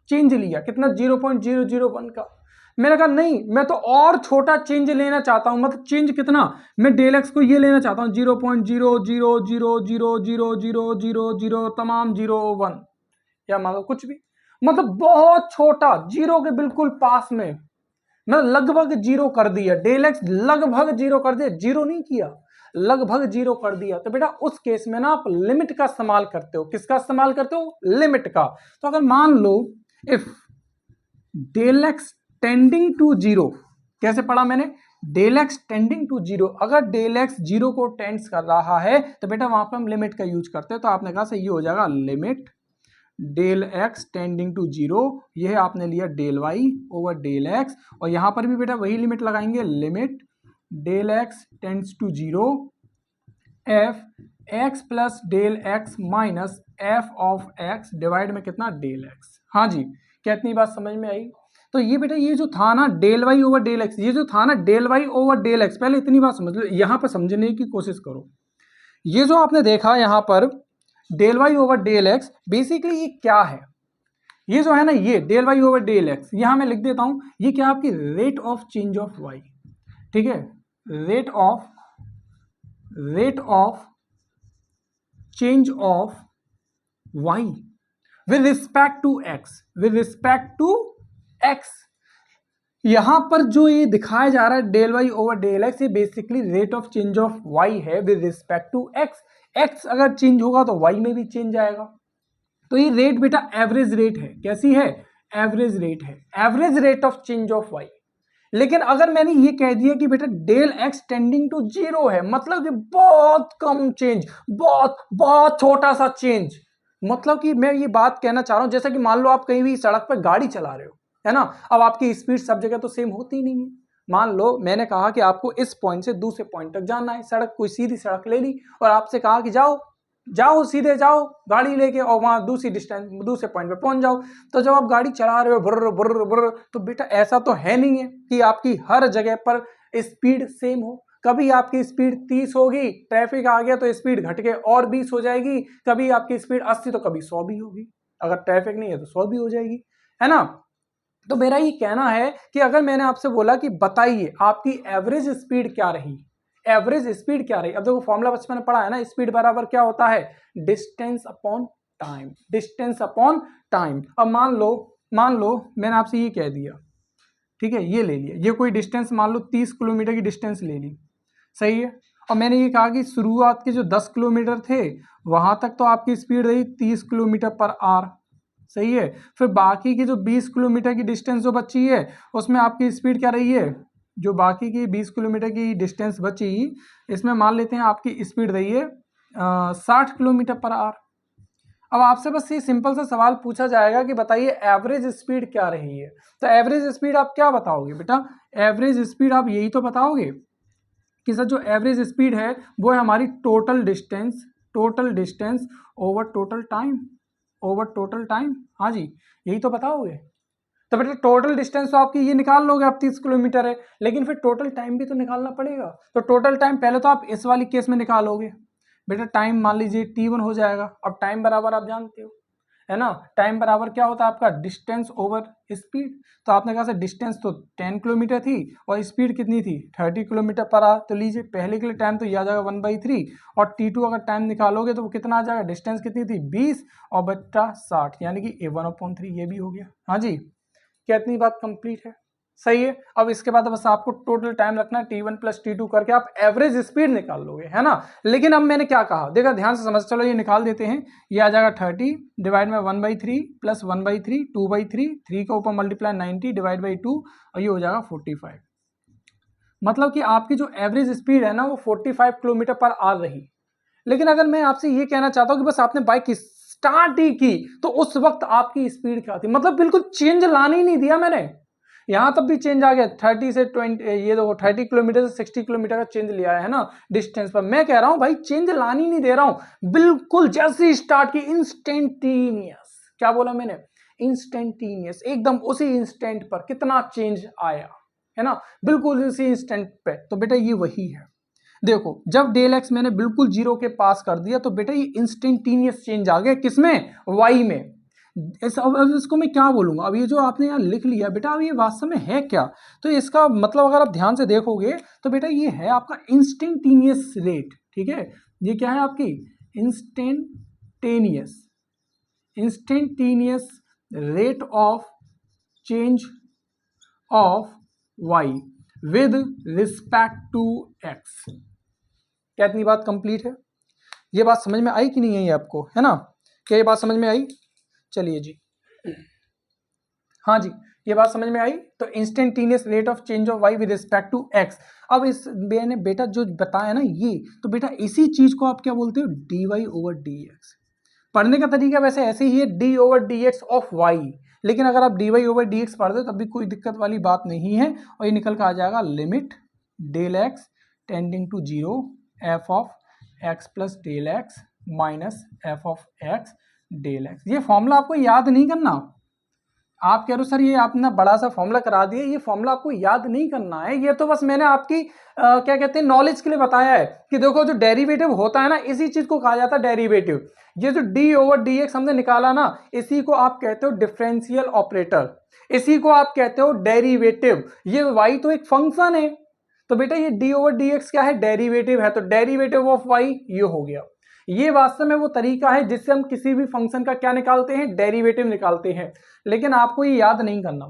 चेंज लिया कितना, 0.001 का। मैंने कहा नहीं, मैं तो और छोटा चेंज लेना चाहता हूं, मतलब चेंज कितना, मैं डेल एक्स को ये लेना चाहता हूं 0.000000000 तमाम 01, या मान लो कुछ भी, मतलब बहुत छोटा, जीरो के बिल्कुल पास में, मैं लगभग जीरो कर दिया, डेल एक्स लगभग जीरो कर दिया, जीरो नहीं किया, लगभग जीरो कर दिया। तो बेटा उस केस में ना आप लिमिट का इस्तेमाल करते हो, किसका इस्तेमाल करते हो, लिमिट का। तो अगर मान लो if del x tending to zero, कैसे पढ़ा मैंने, del x tending to zero, अगर डेल एक्स जीरो को टेंड्स कर रहा है तो बेटा वहां पर हम लिमिट का यूज करते हैं। तो आपने कहा सही हो जाएगा limit del x tending to zero, यह आपने लिया del y over del x, और यहां पर भी बेटा वही लिमिट लगाएंगे, limit del x tends to zero f x plus del x minus f of x divide में कितना डेल एक्स। हाँ जी, क्या इतनी बात समझ में आई? तो ये बेटा ये जो था ना del y over del x, ये जो था ना del y over del x, पहले इतनी बात समझ लो, यहाँ पर समझने की कोशिश करो। ये जो आपने देखा यहाँ पर del y over del x, basically ये क्या है? ये जो है ना ये del y over del x, यहाँ मैं लिख देता हूँ, ये क्या आपकी rate of change of y, ठीक है, rate of change of y with respect to x, with respect to x. यहां पर जो ये दिखाया जा रहा है del y over del x, ये basically rate of change of y है with respect to x. X अगर चेंज होगा तो वाई में भी चेंज आएगा। तो ये रेट बेटा एवरेज रेट है, कैसी है? एवरेज रेट है, average rate of change of y. लेकिन अगर मैंने ये कह दिया कि बेटा del x tending to zero है, मतलब कि बहुत कम चेंज, बहुत बहुत छोटा सा चेंज, मतलब कि मैं ये बात कहना चाह रहा हूं जैसे कि मान लो आप कहीं भी सड़क पर गाड़ी चला रहे हो, है ना, अब आपकी स्पीड सब जगह तो सेम होती नहीं है। मान लो मैंने कहा कि आपको इस पॉइंट से दूसरे पॉइंट तक जाना है, सड़क कोई सीधी सड़क ले ली और आपसे कहा कि जाओ जाओ सीधे जाओ गाड़ी लेके और वहां दूसरी डिस्टेंस दूसरे पॉइंट पे पहुंच जाओ। तो जब आप गाड़ी चला रहे हो बुर्र बुर्र बुर्र, तो बेटा ऐसा तो है नहीं है कि आपकी हर जगह पर स्पीड सेम हो। कभी आपकी स्पीड 30 होगी, ट्रैफिक आ गया तो स्पीड घट के और 20 हो जाएगी, कभी आपकी स्पीड 80 तो कभी 100 भी होगी, अगर ट्रैफिक नहीं है तो 100 भी हो जाएगी, है ना। तो मेरा ये कहना है कि अगर मैंने आपसे बोला कि बताइए आपकी एवरेज स्पीड क्या रही, एवरेज स्पीड क्या रही, अब देखो फॉर्मूला बचपन में पढ़ा है ना, स्पीड बराबर क्या होता है? Distance upon time, distance upon time. अब मान लो मैंने आपसे ये कह दिया, ठीक है, ये ले लिया, ये कोई डिस्टेंस मान लो 30 किलोमीटर की डिस्टेंस ले ली, सही है, और मैंने ये कहा कि शुरुआत के जो 10 किलोमीटर थे वहां तक तो आपकी स्पीड रही 30 किलोमीटर पर आवर, सही है, फिर बाकी की जो 20 किलोमीटर की डिस्टेंस जो बची है उसमें आपकी स्पीड क्या रही है? जो बाकी की 20 किलोमीटर की डिस्टेंस बची, इसमें मान लेते हैं आपकी स्पीड रही है 60 किलोमीटर पर आवर। अब आपसे बस ये सिंपल सा सवाल पूछा जाएगा कि बताइए एवरेज स्पीड क्या रही है। तो एवरेज स्पीड आप क्या बताओगे बेटा? एवरेज स्पीड आप यही तो बताओगे कि सर जो एवरेज स्पीड है वो है हमारी total distance over total time, over total time. हाँ जी, यही तो बताओगे। तो बेटा टोटल डिस्टेंस तो आपकी ये निकाल लोगे, आप 30 किलोमीटर है, लेकिन फिर टोटल टाइम भी तो निकालना पड़ेगा। तो टोटल टाइम पहले तो आप इस वाली केस में निकालोगे, बेटा टाइम मान लीजिए t1 हो जाएगा। अब टाइम बराबर आप जानते हो, है ना, टाइम बराबर क्या होता है आपका? Distance over speed. तो आपने कहा सर डिस्टेंस तो 10 किलोमीटर थी और स्पीड कितनी थी? 30 किलोमीटर पर आवर। तो लीजिए पहले के लिए टाइम तो यह आ जाएगा 1/3, और t2 अगर टाइम निकालोगे तो वो कितना आ जाएगा? डिस्टेंस कितनी थी? 20 और बट्टा 60, यानी कि 1/3, ये भी हो गया। हाँ जी, क्या इतनी बात कंप्लीट है? सही है। अब इसके बाद बस आपको टोटल टाइम रखना है, t1 प्लस t2 करके आप एवरेज स्पीड निकाल लोगे, है ना। लेकिन अब मैंने क्या कहा, देखा ध्यान से समझ, चलो ये निकाल देते हैं। ये आ जाएगा 30 डिवाइड में 1/3 प्लस 1/3 2/3, 3 का ऊपर मल्टीप्लाई 90 डिवाइड बाई 2, और ये हो जाएगा 45। मतलब कि आपकी जो एवरेज स्पीड है ना वो 45 किलोमीटर पर आवर रही। लेकिन अगर मैं आपसे ये कहना चाहता हूँ कि बस आपने बाइक स्टार्ट ही की तो उस वक्त आपकी स्पीड क्या थी, मतलब बिल्कुल चेंज लाने ही नहीं दिया मैंने, यहां तब भी चेंज आ गया 30 से 20, ये देखो 30 किलोमीटर से 60 किलोमीटर का चेंज लिया है ना डिस्टेंस पर। मैं कह रहा हूं भाई चेंज लानी नहीं दे रहा हूं, बिल्कुल जैसे स्टार्ट की इंस्टेंटेनियस, क्या बोला मैंने? इंस्टेंटेनियस, एकदम उसी इंस्टेंट पर कितना चेंज आया, है ना, बिल्कुल उसी इंस्टेंट पे। तो बेटा ये वही है, देखो जब डेल एक्स मैंने बिल्कुल जीरो के पास कर दिया तो बेटा ये इंस्टेंटेनियस चेंज आ गया, किसमें? वाई में। अब इसको मैं क्या बोलूंगा, अब ये जो आपने यहाँ लिख लिया बेटा, अब ये वास्तव में है क्या? तो इसका मतलब अगर आप ध्यान से देखोगे तो बेटा ये है आपका इंस्टेंटेनियस रेट, ठीक है, ये क्या है आपकी? Instantaneous rate of change of y with respect to x. क्या इतनी बात कंप्लीट है? ये बात समझ में आई कि नहीं आई आपको, है ना? क्या ये बात समझ में आई? चलिए जी, हाँ जी, ये बात समझ में आई। तो instantaneous rate of change of y with respect to x. अब इस मैंने बेटा जो बताया ना ये, तो बेटा इसी चीज को आप क्या बोलते हो? D y over d x. पढ़ने का तरीका वैसे ऐसे ही है, d over d x of y, लेकिन अगर आप d y over d x पढ़ते हो तब भी कोई दिक्कत वाली बात नहीं है, और ये निकल कर आ जाएगा limit del x tending to zero f of x plus del x minus f of x del x. ये फॉर्मूला आपको याद नहीं करना। आप कह रहे हो सर ये आपने बड़ा सा फॉर्मूला करा दिया, ये फॉर्मूला आपको याद नहीं करना है, ये तो बस मैंने आपकी क्या कहते हैं नॉलेज के लिए बताया है कि देखो जो डेरिवेटिव होता है ना, इसी चीज को कहा जाता है डेरिवेटिव। ये जो डी ओवर डी एक्स हमने निकाला ना, इसी को आप कहते हो डिफरेंशियल ऑपरेटर, इसी को आप कहते हो डेरिवेटिव। ये वाई तो एक फंक्शन है, तो बेटा ये डी ओवर डी एक्स क्या है, डेरिवेटिव है, तो डेरिवेटिव ऑफ वाई ये हो गया। ये वास्तव में वो तरीका है जिससे हम किसी भी फंक्शन का क्या निकालते हैं, डेरिवेटिव निकालते हैं। लेकिन आपको ये याद नहीं करना,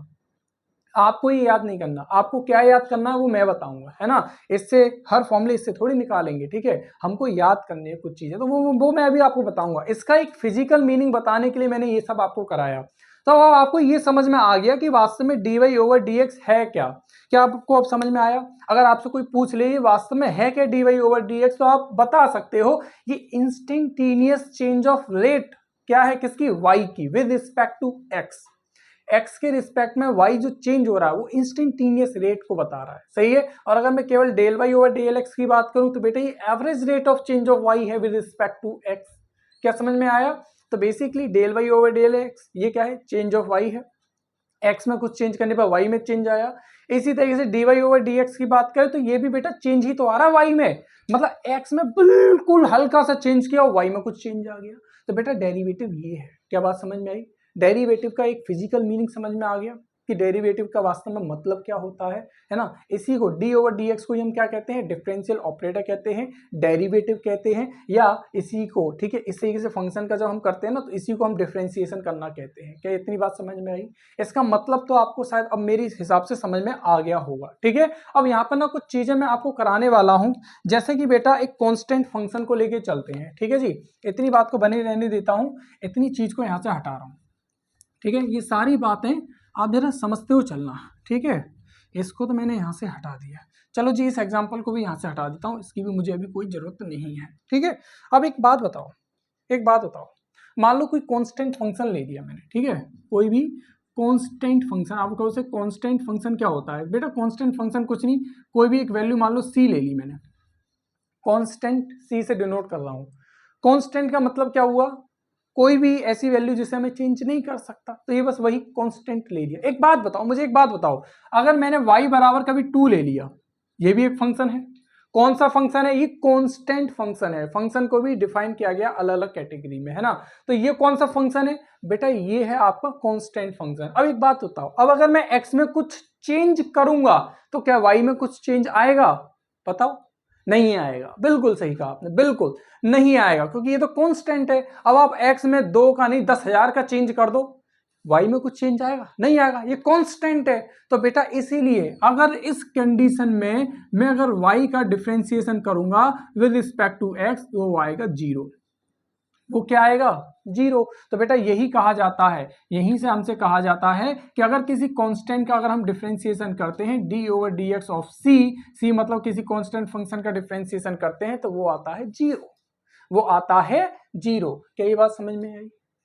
आपको ये याद नहीं करना, आपको क्या याद करना है वो मैं बताऊंगा, है ना। इससे हर फॉर्मूले इससे थोड़ी निकालेंगे, ठीक है, हमको याद करनी है कुछ चीजें, तो वो मैं अभी आपको बताऊंगा। इसका एक फिजिकल मीनिंग बताने के लिए मैंने ये सब आपको कराया। तो अब आपको ये समझ में आ गया कि वास्तव में d y over d x है क्या, क्या आपको अब समझ में आया। अगर आपसे कोई पूछ ले ये वास्तव में है क्या d y over d x, तो आप बता सकते हो ये इंस्टेंटेनियस चेंज ऑफ रेट क्या है, किसकी, वाई की, with respect to x. X के रिस्पेक्ट में वाई जो चेंज हो रहा है वो इंस्टेंटेनियस रेट को बता रहा है, सही है। और अगर मैं केवल del y over del x की बात करूं तो बेटा ये average rate of change of y है विद रिस्पेक्ट टू एक्स। क्या समझ में आया। तो basically del y over del x ये क्या है, चेंज ऑफ वाई है, एक्स में कुछ चेंज करने पर वाई में चेंज आया। इसी तरीके से d y over d x की बात करें तो ये भी बेटा चेंज ही तो आ रहा है वाई में, मतलब एक्स में बिल्कुल हल्का सा चेंज किया और वाई में कुछ चेंज आ गया। तो बेटा डेरिवेटिव ये है। क्या बात समझ में आई। डेरिवेटिव का एक फिजिकल मीनिंग समझ में आ गया कि डेरिवेटिव का वास्तव में मतलब क्या होता है ना। इसी को डी ओवर डी एक्स को हम क्या कहते हैं, डिफरेंशियल ऑपरेटर कहते हैं, डेरिवेटिव कहते हैं, या इसी को, ठीक है, इस तरीके से फंक्शन का जब हम करते हैं ना तो इसी को हम डिफरेंशिएशन करना कहते हैं। क्या इतनी बात समझ में आई। इसका मतलब तो आपको शायद अब मेरे हिसाब से समझ में आ गया होगा, ठीक है। अब यहाँ पर ना कुछ चीजें मैं आपको कराने वाला हूँ, जैसे कि बेटा एक कॉन्स्टेंट फंक्शन को लेके चलते हैं, ठीक है जी। इतनी बात को बने रहने देता हूँ, इतनी चीज को यहाँ से हटा रहा हूँ, ठीक है। ये सारी बातें आप जरा समझते हो चलना, ठीक है। इसको तो मैंने यहाँ से हटा दिया, चलो जी इस एग्जाम्पल को भी यहाँ से हटा देता हूँ, इसकी भी मुझे अभी कोई जरूरत नहीं है, ठीक है। अब एक बात बताओ, एक बात बताओ, मान लो कोई कांस्टेंट फंक्शन ले लिया मैंने, ठीक है, कोई भी कांस्टेंट फंक्शन। आप कहो से कांस्टेंट फंक्शन क्या होता है बेटा, कांस्टेंट फंक्शन कुछ नहीं, कोई भी एक वैल्यू मान लो सी ले ली मैंने, कांस्टेंट सी से डिनोट कर रहा हूँ। कांस्टेंट का मतलब क्या हुआ, कोई भी ऐसी वैल्यू जिसे हमें चेंज नहीं कर सकता, तो ये बस वही कांस्टेंट ले लिया। एक बात बताओ, मुझे एक बात बताओ, अगर मैंने y बराबर कभी 2 ले लिया, ये भी एक फंक्शन है। कौन सा फंक्शन है, ये कांस्टेंट फंक्शन है। फंक्शन को भी डिफाइन किया गया अलग अलग कैटेगरी में, है ना। तो ये कौन सा फंक्शन है बेटा, ये है आपका कांस्टेंट फंक्शन। अब एक बात बताओ, अब अगर मैं x में कुछ चेंज करूंगा तो क्या y में कुछ चेंज आएगा, बताओ। नहीं आएगा, बिल्कुल सही कहा आपने, बिल्कुल नहीं आएगा, क्योंकि ये तो कांस्टेंट है। अब आप x में 2 का नहीं 10,000 का चेंज कर दो, y में कुछ चेंज आएगा, नहीं आएगा, ये कांस्टेंट है। तो बेटा इसीलिए अगर इस कंडीशन में मैं अगर y का डिफरेंशिएशन करूंगा विद रिस्पेक्ट टू x तो वो आएगा 0, वो क्या आएगा, 0। तो बेटा यही कहा जाता है, यहीं से हमसे कहा जाता है कि अगर किसी कांस्टेंट का अगर हम डिफरेंशिएशन करते हैं d over d x of c मतलब किसी कांस्टेंट फंक्शन का डिफरेंशिएशन करते हैं तो वो आता है 0, वो आता है 0। क्या ये बात समझ में आई,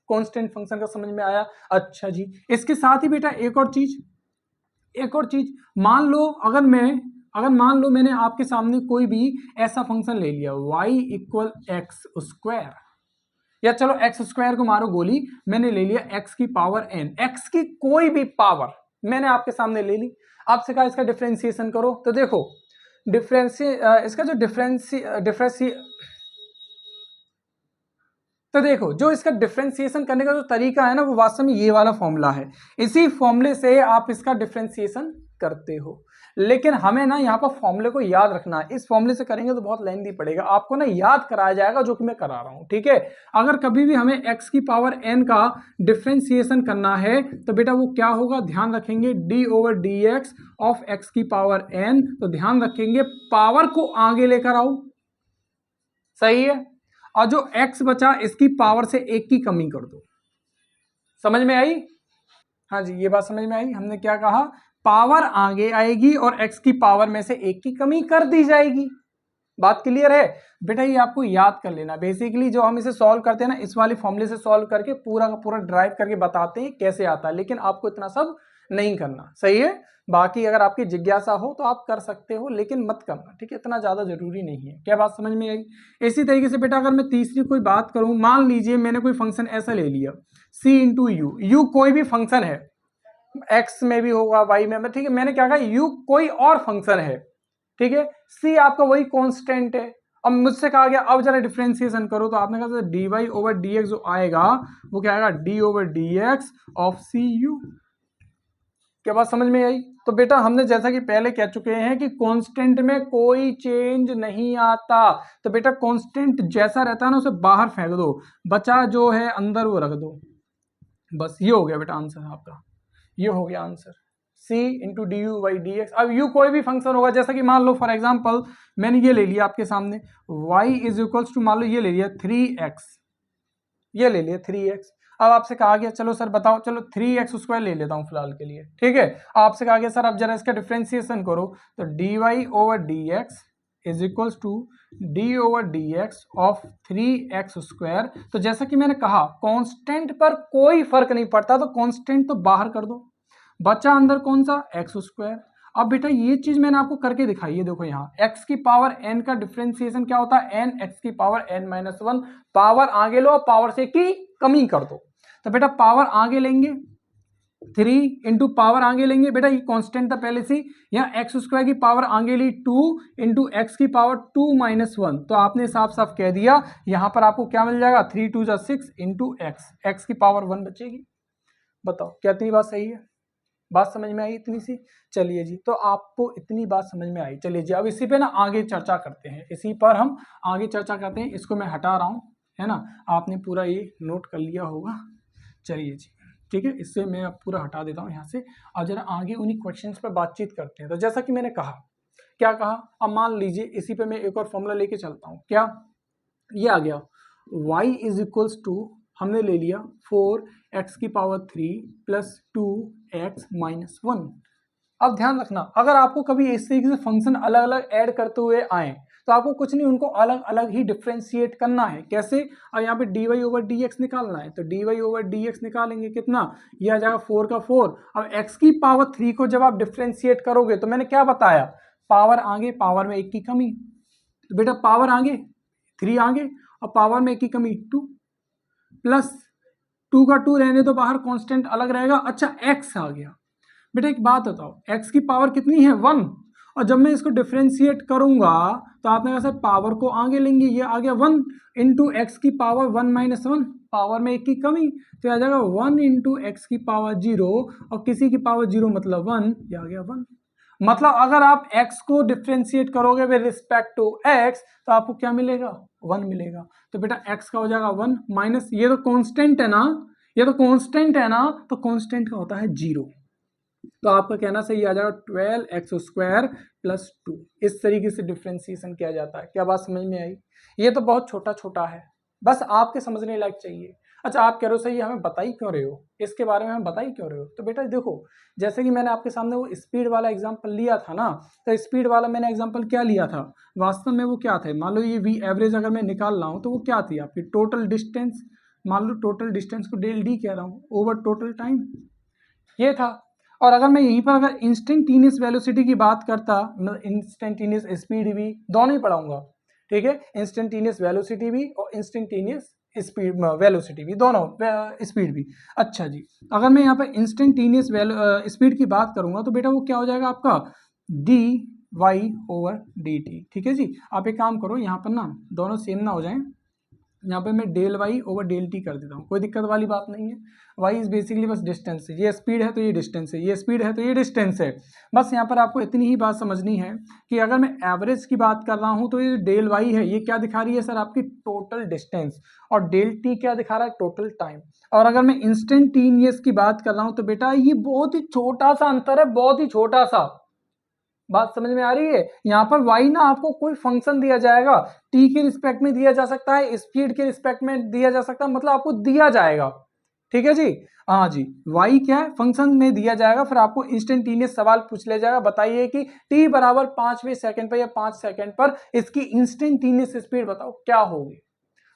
कांस्टेंट फंक्शन का समझ में आया। अच्छा जी, इसके साथ ही बेटा एक और चीज, मान लो अगर मान लो मैंने आपके सामने कोई भी ऐसा फंक्शन ले लिया y इक्वल एक्स स्क्वायर, या चलो एक्स स्क्वायर को मारो गोली, मैंने ले लिया एक्स की पावर n, एक्स की कोई भी पावर मैंने आपके सामने ले ली, आपसे कहा इसका डिफरेंशिएशन करो। तो देखो इसका जो तो देखो जो इसका डिफरेंशिएशन करने का जो तरीका है ना वो वास्तव में ये वाला फॉर्मूला है, इसी फॉर्मूले से आप इसका डिफरेंशिएशन करते हो। लेकिन हमें ना यहाँ पर फॉर्मूले को याद रखना है, इस फॉर्मूले से करेंगे तो बहुत लेंथी पड़ेगा, आपको ना याद कराया जाएगा जो कि मैं करा रहा हूँ, ठीक है। अगर कभी भी हमें x की पावर n का डिफरेंशिएशन करना है तो बेटा वो क्या होगा, ध्यान रखेंगे d over d x of x की पावर n, तो ध्यान रखेंगे पावर को आगे लेकर आओ, सही है, और जो x बचा इसकी पावर से 1 की कमी कर दो। समझ में आई, हाँ जी ये बात समझ में आई। हमने क्या कहा, पावर आगे आएगी और x की पावर में से 1 की कमी कर दी जाएगी। बात क्लियर है बेटा, ये आपको याद कर लेना। बेसिकली जो हम इसे सॉल्व करते हैं ना, इस वाले फॉर्मूले से सॉल्व करके पूरा का पूरा ड्राइव करके बताते हैं कैसे आता है, लेकिन आपको इतना सब नहीं करना, सही है। बाकी अगर आपकी जिज्ञासा हो तो आप कर सकते हो, लेकिन मत करना, ठीक है, इतना ज़्यादा जरूरी नहीं है। क्या बात समझ में आई? इसी तरीके से बेटा अगर मैं तीसरी कोई बात करूं, मान लीजिए मैंने कोई फंक्शन ऐसा ले लिया c इंटू यू कोई भी फंक्शन है, x में भी होगा y में, ठीक है, मैंने क्या कहा u कोई और फंक्शन है, ठीक है, c आपका वही कांस्टेंट है। अब मुझसे कहा गया अब जरा डिफरेंशिएशन करो, तो आपने कहा dy ओवर dx जो आएगा वो क्या आएगा, d over dx of cu। क्या बात समझ में आई? तो बेटा हमने जैसा कि पहले कह चुके हैं कि कांस्टेंट में कोई चेंज नहीं आता, तो बेटा कांस्टेंट जैसा रहता है ना उसे बाहर फेंक दो, बचा जो है अंदर वो रख दो, बस ये हो गया बेटा आंसर आपका, ये हो गया answer c into D you by D x. अब u कोई भी फंक्शन होगा, जैसा कि मान लो फॉर एग्जांपल मैंने ये ले लिया आपके सामने y इज इक्वल्स टू, मान लो ये ले लिया 3x, ये ले लिया 3x। अब आपसे कहा गया चलो सर बताओ, चलो 3x स्क्वायर ले लेता हूँ फिलहाल के लिए, ठीक है। आपसे कहा गया सर अब जरा इसका डिफ्रेंसिएशन करो, तो dy over dx is equals to d over dx of 3x square. तो जैसा कि मैंने कहा कांस्टेंट पर कोई फर्क नहीं पड़ता, तो कांस्टेंट तो बाहर कर दो, बचा अंदर कौन सा, x स्क्वायर। अब बेटा ये चीज मैंने आपको करके दिखाई है, देखो यहाँ x की पावर n का डिफरेंशिएशन क्या होता है, n x की पावर n माइनस 1, पावर आगे लो, पावर से की कमी कर दो, तो बेटा पावर आगे लेंगे 3 इंटू पावर आगे लेंगे, बेटा ये कांस्टेंट था पहले से, यहाँ एक्स स्क्वायर की पावर आगे ली 2 इंटू एक्स की पावर 2 माइनस 1, तो आपने साफ साफ कह दिया यहाँ पर आपको क्या मिल जाएगा, 3 2 जा 6 इंटू एक्स की पावर 1 बचेगी। बताओ क्या इतनी बात सही है? बात समझ में आई इतनी सी? चलिए जी, तो आपको इतनी बात समझ में आई। चलिए जी अब इसी पे ना आगे चर्चा करते हैं, इसी पर हम आगे चर्चा करते हैं। इसको मैं हटा रहा हूँ, है ना, आपने पूरा ये नोट कर लिया होगा। चलिए जी ठीक है, इससे मैं अब पूरा हटा देता हूँ यहाँ से। अब जरा आगे उन्हीं क्वेश्चंस पर बातचीत करते हैं। तो जैसा कि मैंने कहा, क्या कहा, अब मान लीजिए इसी पे मैं एक और फॉर्मूला लेके चलता हूँ, क्या ये आ गया, y इज इक्वल्स टू, हमने ले लिया 4x की पावर 3 प्लस 2x माइनस 1। अब ध्यान रखना, अगर आपको कभी इस तरीके से फंक्शन अलग अलग ऐड करते हुए आए तो आपको कुछ नहीं, उनको अलग अलग ही डिफ्रेंशिएट करना है। कैसे? और यहाँ पे dy ओवर dx निकालना है, तो dy ओवर dx निकालेंगे, कितना, ये आ जाएगा 4 का 4। अब x की पावर 3 को जब आप डिफ्रेंशिएट करोगे तो मैंने क्या बताया, पावर आगे, पावर में 1 की कमी, तो बेटा पावर आगे 3 आगे और पावर में 1 की कमी 2, प्लस 2 का 2 रहने तो बाहर कांस्टेंट अलग रहेगा। अच्छा x आ गया, बेटा एक बात बताओ, x की पावर कितनी है 1, और जब मैं इसको डिफ्रेंशिएट करूंगा तो आपने कहा सर पावर को आगे लेंगे, ये आ गया 1 इंटू एक्स की पावर 1 माइनस 1, पावर में 1 की कमी, तो आ जाएगा 1 इंटू एक्स की पावर 0, और किसी की पावर 0 मतलब 1, ये आ गया 1। मतलब अगर आप x को डिफ्रेंशिएट करोगे विद रिस्पेक्ट टू x तो आपको क्या मिलेगा, 1 मिलेगा। तो बेटा x का हो जाएगा 1 माइनस, ये तो कांस्टेंट है ना, ये तो कांस्टेंट है ना, तो कांस्टेंट का होता है 0, तो आपका कहना सही आ जाएगा 12x स्क्वायर प्लस 2। इस तरीके से डिफ्रेंशिएशन किया जाता है। क्या बात समझ में आई? ये तो बहुत छोटा छोटा है, बस आपके समझने लायक चाहिए। अच्छा आप कह रहे हो सही हमें बता ही क्यों रहे हो, इसके बारे में हमें बता ही क्यों रहे हो, तो बेटा देखो जैसे कि मैंने आपके सामने वो स्पीड वाला एग्जाम्पल लिया था ना, तो स्पीड वाला मैंने एग्जाम्पल क्या लिया था, वास्तव में वो क्या था, मान लो ये v एवरेज अगर मैं निकाल रहा हूँ तो वो क्या थी आपकी टोटल डिस्टेंस, मान लो टोटल डिस्टेंस को डेल डी कह रहा हूँ ओवर टोटल टाइम, ये था। और अगर मैं यहीं पर अगर इंस्टेंटेनियस वेलोसिटी की बात करता, इंस्टेंटेनियस स्पीड भी दोनों ही पढ़ाऊंगा, ठीक है, इंस्टेंटेनियस वेलोसिटी भी और इंस्टेंटेनियस स्पीड वेलोसिटी भी, दोनों स्पीड भी। अच्छा जी, अगर मैं यहाँ पर इंस्टेंटेनियस स्पीड की बात करूंगा तो बेटा वो क्या हो जाएगा आपका d y over d t, ठीक है जी। आप एक काम करो, यहाँ पर ना दोनों सेम ना हो जाएं, यहाँ पे मैं del y over del t कर देता हूँ, कोई दिक्कत वाली बात नहीं है। वाई इज बेसिकली बस डिस्टेंस है, ये स्पीड है तो ये डिस्टेंस है, ये स्पीड है तो ये डिस्टेंस है। बस यहाँ पर आपको इतनी ही बात समझनी है कि अगर मैं एवरेज की बात कर रहा हूँ तो ये डेल वाई है, ये क्या दिखा रही है सर आपकी टोटल डिस्टेंस, और डेल टी क्या दिखा रहा है, टोटल टाइम। और अगर मैं इंस्टेंटेनियस की बात कर रहा हूँ तो बेटा ये बहुत ही छोटा सा अंतर है, बहुत ही छोटा सा। बात समझ में आ रही है? यहाँ पर y ना आपको कोई फंक्शन दिया जाएगा, t के रिस्पेक्ट में दिया जा सकता है, स्पीड के रिस्पेक्ट में दिया जा सकता है, मतलब आपको दिया जाएगा, ठीक है जी। हाँ जी, y क्या है, फंक्शन में दिया जाएगा, फिर आपको इंस्टेंटेनियस सवाल पूछ लिया जाएगा, बताइए कि t बराबर 5वें सेकंड पर या 5 सेकंड पर इसकी इंस्टेंटेनियस स्पीड बताओ क्या होगी।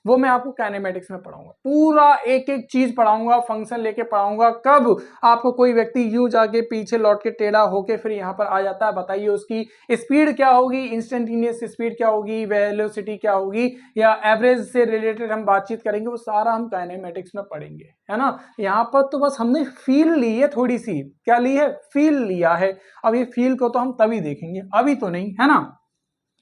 वो मैं आपको काइनेमेटिक्स में पढ़ाऊंगा, पूरा एक एक चीज पढ़ाऊंगा, फंक्शन लेके पढ़ाऊंगा। कब आपको कोई व्यक्ति यूं जाके पीछे लौट के टेढ़ा होके फिर यहाँ पर आ जाता है, बताइए उसकी स्पीड क्या होगी, इंस्टेंटेनियस स्पीड क्या होगी, वेलोसिटी क्या होगी, या एवरेज से रिलेटेड हम बातचीत करेंगे, वो सारा हम काइनेमेटिक्स में पढ़ेंगे, है ना। यहाँ पर तो बस हमने फील ली है, थोड़ी सी क्या ली है, फील लिया है। अब ये फील को तो हम तभी देखेंगे, अभी तो नहीं, है ना।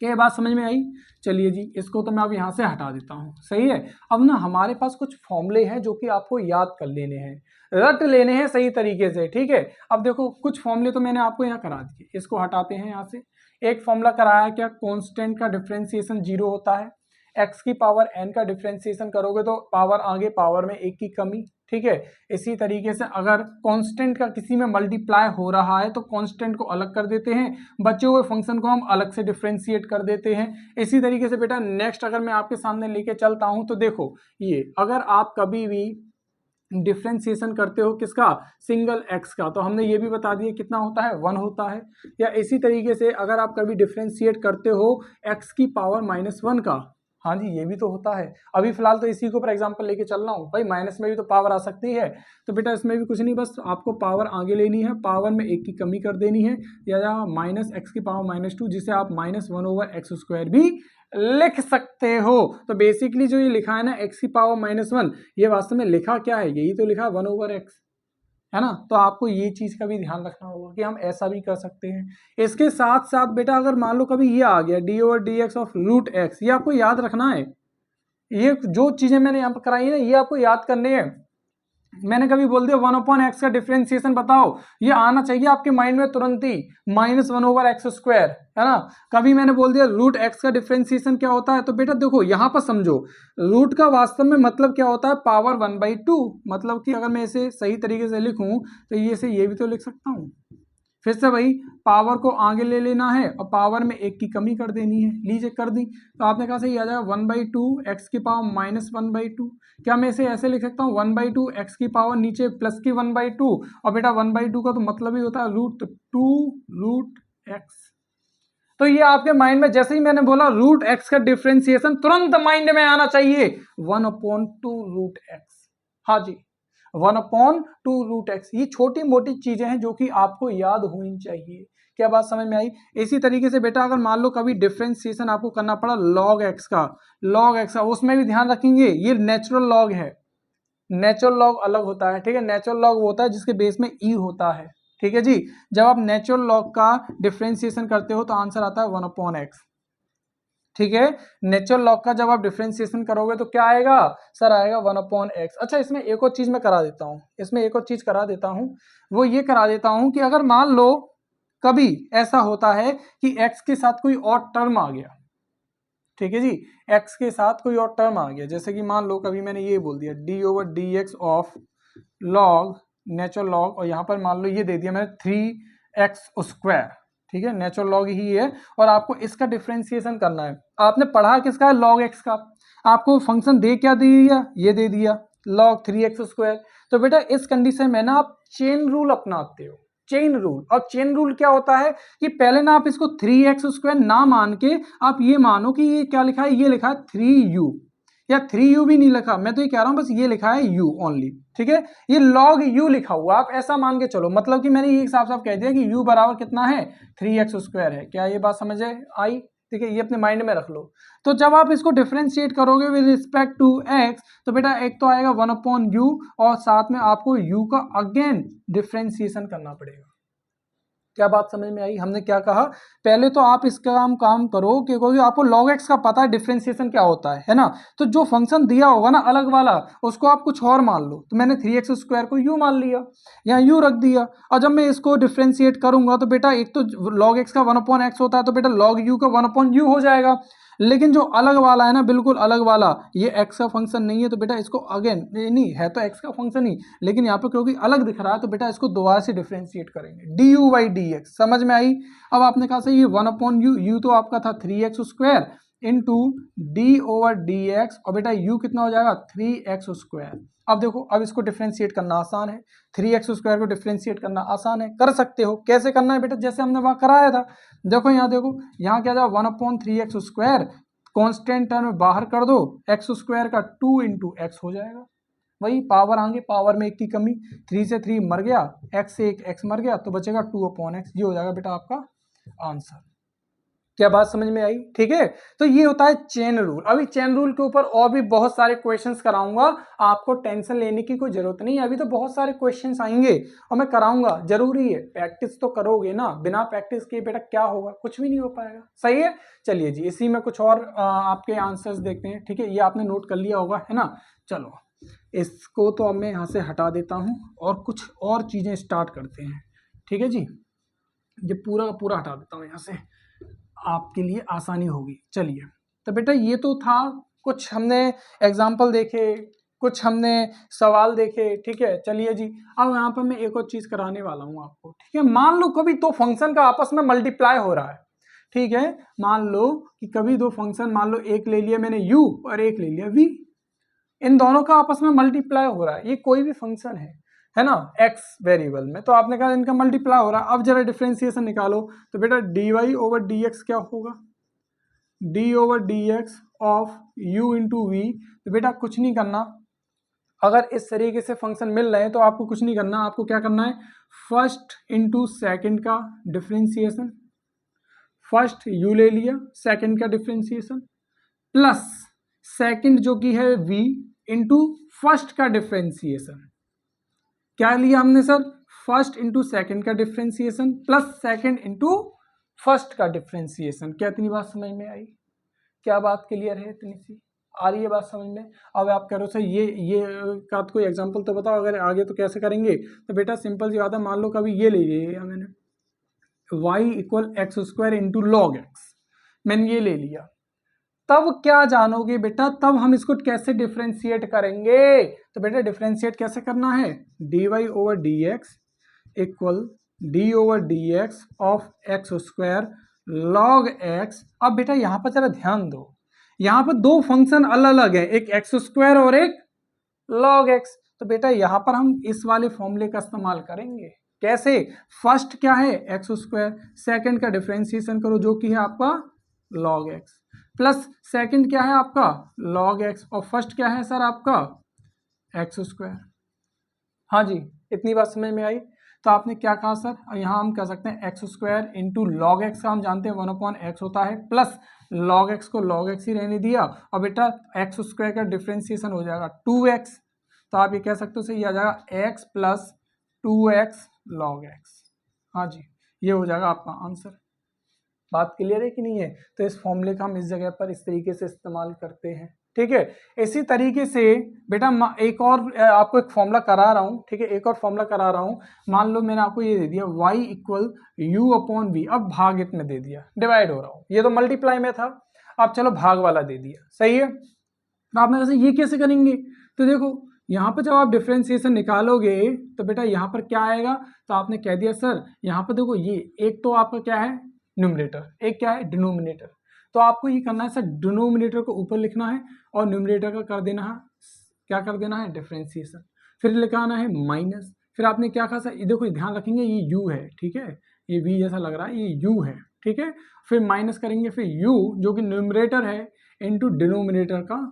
क्या बात समझ में आई? चलिए जी, इसको तो मैं अब यहाँ से हटा देता हूँ, सही है। अब ना हमारे पास कुछ फॉर्मूले हैं जो कि आपको याद कर लेने हैं, रट लेने हैं सही तरीके से, ठीक है। अब देखो कुछ फॉर्मूले तो मैंने आपको यहाँ करा दिए, इसको हटाते हैं यहाँ से। एक फॉर्मूला कराया क्या, कांस्टेंट का डिफरेंशिएशन 0 होता है, x की पावर n का डिफरेंशिएशन करोगे तो पावर आगे पावर में 1 की कमी, ठीक है। इसी तरीके से अगर कांस्टेंट का किसी में मल्टीप्लाई हो रहा है तो कांस्टेंट को अलग कर देते हैं, बचे हुए फंक्शन को हम अलग से डिफरेंशिएट कर देते हैं। इसी तरीके से बेटा नेक्स्ट अगर मैं आपके सामने लेके चलता हूं तो देखो, ये अगर आप कभी भी डिफरेंशिएशन करते हो किसका, सिंगल x का, तो हमने ये भी बता दिया कितना होता है, 1 होता है। या इसी तरीके से अगर आप कभी डिफरेंशिएट करते हो x की पावर -1 का, हाँ जी ये भी तो होता है। अभी फिलहाल तो इसी को फॉर एग्जांपल लेके चल रहा हूँ, भाई माइनस में भी तो पावर आ सकती है, तो बेटा इसमें भी कुछ नहीं, बस आपको पावर आगे लेनी है, पावर में 1 की कमी कर देनी है, या -x की पावर -2, जिसे आप -1/x² भी लिख सकते हो। तो बेसिकली जो ये लिखा है ना x की पावर -1, ये वास्तव में लिखा क्या है, यही तो लिखा है 1/x, है ना। तो आपको ये चीज का भी ध्यान रखना होगा कि हम ऐसा भी कर सकते हैं। इसके साथ साथ बेटा अगर मान लो कभी ये आ गया d/dx ऑफ √x, ये आपको याद रखना है। ये जो चीजें मैंने यहाँ पर कराई है ना, ये आपको याद करनी है। मैंने कभी बोल दिया 1/x का डिफरेंशिएशन बताओ, ये आना चाहिए आपके माइंड में तुरंत ही, -1/x², है ना। कभी मैंने बोल दिया √x का डिफरेंशिएशन क्या होता है, तो बेटा देखो यहाँ पर समझो, रूट का वास्तव में मतलब क्या होता है, पावर 1/2। मतलब कि अगर मैं इसे सही तरीके से लिखूं तो ये भी तो लिख सकता हूँ। फिर से भाई पावर को आगे ले लेना है और पावर में 1 की कमी कर देनी है, लीजिए कर दी, तो आपने कहा सही आ जाएगा 1/2 x की पावर -1/2। क्या मैं इसे ऐसे लिख सकता हूँ 1/2 x की पावर नीचे प्लस की 1/2, और बेटा 1/2 का तो मतलब ही होता है √2√x। तो ये आपके माइंड में जैसे ही मैंने बोला √x का डिफरेंशिएशन तुरंत माइंड में आना चाहिए, 1/2√x। हाँ जी 1/2√x। ये छोटी मोटी चीजें हैं जो कि आपको याद होनी चाहिए। क्या बात समझ में आई? इसी तरीके से बेटा अगर मान लो कभी डिफरेंशिएशन आपको करना पड़ा log x का, उसमें भी ध्यान रखेंगे ये नेचुरल लॉग है, नेचुरल लॉग अलग होता है, ठीक है। नेचुरल लॉग वो होता है जिसके बेस में ई होता है, ठीक है जी। जब आप नेचुरल लॉग का डिफरेंशिएशन करते हो तो आंसर आता है 1/x, ठीक है। नेचुरल लॉग का जब आप डिफरेंशिएशन करोगे तो क्या आएगा सर, आएगा 1/x। अच्छा इसमें एक और चीज मैं करा देता हूँ, वो ये करा देता हूँ कि अगर मान लो कभी ऐसा होता है कि x के साथ कोई और टर्म आ गया, ठीक है जी, x के साथ कोई और टर्म आ गया, जैसे कि मान लो कभी मैंने ये बोल दिया d/dx of log natural log, और यहाँ पर मान लो ये दे दिया मैंने 3x², ठीक है, नेचुरल लॉग ही है, और आपको इसका डिफरेंशिएशन करना है। आपने पढ़ा किसका है, log x का। आपको फंक्शन दे क्या दे दिया, ये दे दिया log 3x²। तो बेटा इस कंडीशन में ना आप चेन रूल अपनाते हो, चेन रूल। और चेन रूल क्या होता है कि पहले ना आप इसको 3x² ना मान के आप ये मानो कि ये क्या लिखा है, ये लिखा है 3u, या 3u भी नहीं लिखा, मैं तो ये कह रहा हूं बस ये लिखा है u ओनली, ठीक है। ये log u लिखा हुआ, आप ऐसा मान के चलो, मतलब कि मैंने ये साफ साफ कह दिया कि u बराबर कितना है, 3x² है। क्या ये बात समझ आई? ठीक है, ये अपने माइंड में रख लो। तो जब आप इसको डिफरेंशिएट करोगे विद रिस्पेक्ट टू x, तो बेटा एक तो आएगा 1/u, और साथ में आपको u का अगेन डिफरेंशिएशन करना पड़ेगा। क्या बात समझ में आई? हमने क्या कहा, पहले तो आप इसका काम करो क्योंकि आपको log x का पता है डिफरेंशिएशन क्या होता है ना। तो जो फंक्शन दिया होगा ना अलग वाला, उसको आप कुछ और मान लो। तो मैंने 3x² को u मान लिया, यहाँ u रख दिया, और जब मैं इसको डिफरेंशिएट करूंगा तो बेटा एक तो log x का 1/x होता है, तो बेटा log u का 1/u हो जाएगा। लेकिन जो अलग वाला है ना, बिल्कुल अलग वाला, ये x का फंक्शन नहीं है, तो बेटा इसको अगेन नहीं है तो x का फंक्शन ही, लेकिन यहाँ पे क्योंकि अलग दिख रहा है तो बेटा इसको दोबारा से डिफरेंशिएट करेंगे, du/dx। समझ में आई? अब आपने कहा सही, ये 1/u, u तो आपका था 3x² इंटू d/dx, और बेटा u कितना हो जाएगा 3x²। अब देखो, अब इसको डिफरेंशिएट करना आसान है, 3x² को डिफरेंशिएट करना आसान है, कर सकते हो। कैसे करना है बेटा, जैसे हमने वहां कराया था। देखो यहाँ देखो, यहाँ क्या था 1/3x², कांस्टेंट टर्म में बाहर कर दो, एक्स स्क्वायर का 2 इंटू एक्स हो जाएगा, वही पावर आगे, पावर में एक की कमी, 3 से 3 मर गया, एक्स से एक एक्स मर गया, तो बचेगा 2/x। ये हो जाएगा बेटा आपका आंसर। क्या बात समझ में आई? ठीक है, तो ये होता है चेन रूल। अभी चेन रूल के ऊपर और भी बहुत सारे क्वेश्चंस कराऊंगा, आपको टेंशन लेने की कोई जरूरत नहीं है। अभी तो बहुत सारे क्वेश्चंस आएंगे और मैं कराऊंगा, जरूरी है, प्रैक्टिस तो करोगे ना, बिना प्रैक्टिस किए बेटा क्या होगा, कुछ भी नहीं हो पाएगा। सही है, चलिए जी, इसी में कुछ और आपके आंसर्स देखते हैं। ठीक है, ये आपने नोट कर लिया होगा, है ना। चलो इसको तो अब मैं यहाँ से हटा देता हूँ और कुछ और चीजें स्टार्ट करते हैं। ठीक है जी, ये पूरा का पूरा हटा देता हूँ यहाँ से, आपके लिए आसानी होगी। चलिए, तो बेटा ये तो था, कुछ हमने एग्जाम्पल देखे, कुछ हमने सवाल देखे। ठीक है, चलिए जी, अब यहाँ पर मैं एक और चीज कराने वाला हूँ आपको। ठीक है, मान लो कभी दो फंक्शन का आपस में मल्टीप्लाई हो रहा है। ठीक है, मान लो कि कभी दो फंक्शन, मान लो एक ले लिया मैंने u और एक ले लिया v, इन दोनों का आपस में मल्टीप्लाई हो रहा है, ये कोई भी फंक्शन है ना, x वेरिएबल में, तो आपने कहा इनका मल्टीप्लाई हो रहा है। अब जरा डिफरेंशिएशन निकालो, तो बेटा dy ओवर dx क्या होगा, d over dx of u into v. तो बेटा कुछ नहीं करना, अगर इस तरीके से फंक्शन मिल रहे हैं तो आपको कुछ नहीं करना, आपको क्या करना है, फर्स्ट इंटू सेकेंड का डिफरेंशिएशन, फर्स्ट u ले लिया, सेकेंड का डिफरेंशिएशन, प्लस सेकेंड जो कि है v इंटू फर्स्ट का डिफरेंशिएशन। क्या लिया हमने सर, फर्स्ट इंटू सेकेंड का differentiation plus second into first का डिफरेंशिएशन। क्या इतनी बात समझ में आई? क्या बात क्लियर है? इतनी सी आ रही है बात समझ में? अब आप कह रहे हो सर ये का कोई एग्जांपल तो बताओ, अगर आगे तो कैसे करेंगे। तो बेटा सिंपल सी बात है, मान लो कभी ये ले लिया मैंने, y equal x square into log x, मैंने ये ले लिया, तब क्या जानोगे बेटा, तब हम इसको कैसे डिफरेंशिएट करेंगे। तो बेटा डिफरेंशिएट कैसे करना है, dy over dx equal d over dx of x square log x। अब बेटा यहाँ पर जरा ध्यान दो, यहाँ पर दो फंक्शन अलग अलग है, एक एक्स स्क्वायर और एक लॉग x। तो बेटा यहाँ पर हम इस वाले फॉर्मूले का इस्तेमाल करेंगे। कैसे, फर्स्ट क्या है एक्स स्क्वायर, सेकेंड का डिफरेंशिएशन करो जो कि है आपका लॉग x, प्लस सेकंड क्या है आपका log x, और फर्स्ट क्या है सर आपका एक्स स्क्वायर। हाँ जी, इतनी बात समझ में आई? तो आपने क्या कहा सर, यहाँ हम कह सकते हैं x square into log x का हम जानते हैं 1/x होता है, प्लस log x को log x ही रहने दिया, और बेटा एक्स स्क्वायर का डिफरेंशिएशन हो जाएगा 2x। तो आप ये कह सकते हो सर, ये आ जाएगा x plus 2x log x। हाँ जी, ये हो जाएगा आपका आंसर। बात क्लियर है कि नहीं है? तो इस फॉर्मूले का हम इस जगह पर इस तरीके से इस्तेमाल करते हैं। ठीक है, इसी तरीके से बेटा एक और आपको एक फॉर्मूला करा रहा हूँ। ठीक है, एक और फॉर्मूला करा रहा हूँ। मान लो मैंने आपको ये दे दिया y equal u upon v, अब भागित में दे दिया, डिवाइड हो रहा हूँ, ये तो मल्टीप्लाई में था, अब चलो भाग वाला दे दिया। सही है, तो आपने कहा ये कैसे करेंगे, तो देखो यहाँ पर जब आप डिफरेंशिएशन निकालोगे तो बेटा यहाँ पर क्या आएगा, तो आपने कह दिया सर यहाँ पर देखो, ये एक तो आपका क्या है न्यूमरेटर, एक क्या है डिनोमिनेटर, तो आपको ये करना है सर, डिनोमिनेटर को ऊपर लिखना है और न्यूमरेटर का कर देना है, क्या कर देना है डिफरेंशिएशन, फिर लिखाना है माइनस, फिर आपने क्या कहा सर, देखो ध्यान रखेंगे ये u है, ठीक है, ये v जैसा लग रहा है, ये u है, ठीक है, फिर माइनस करेंगे, फिर u जो कि न्यूमरेटर है इनटू डिनोमिनेटर का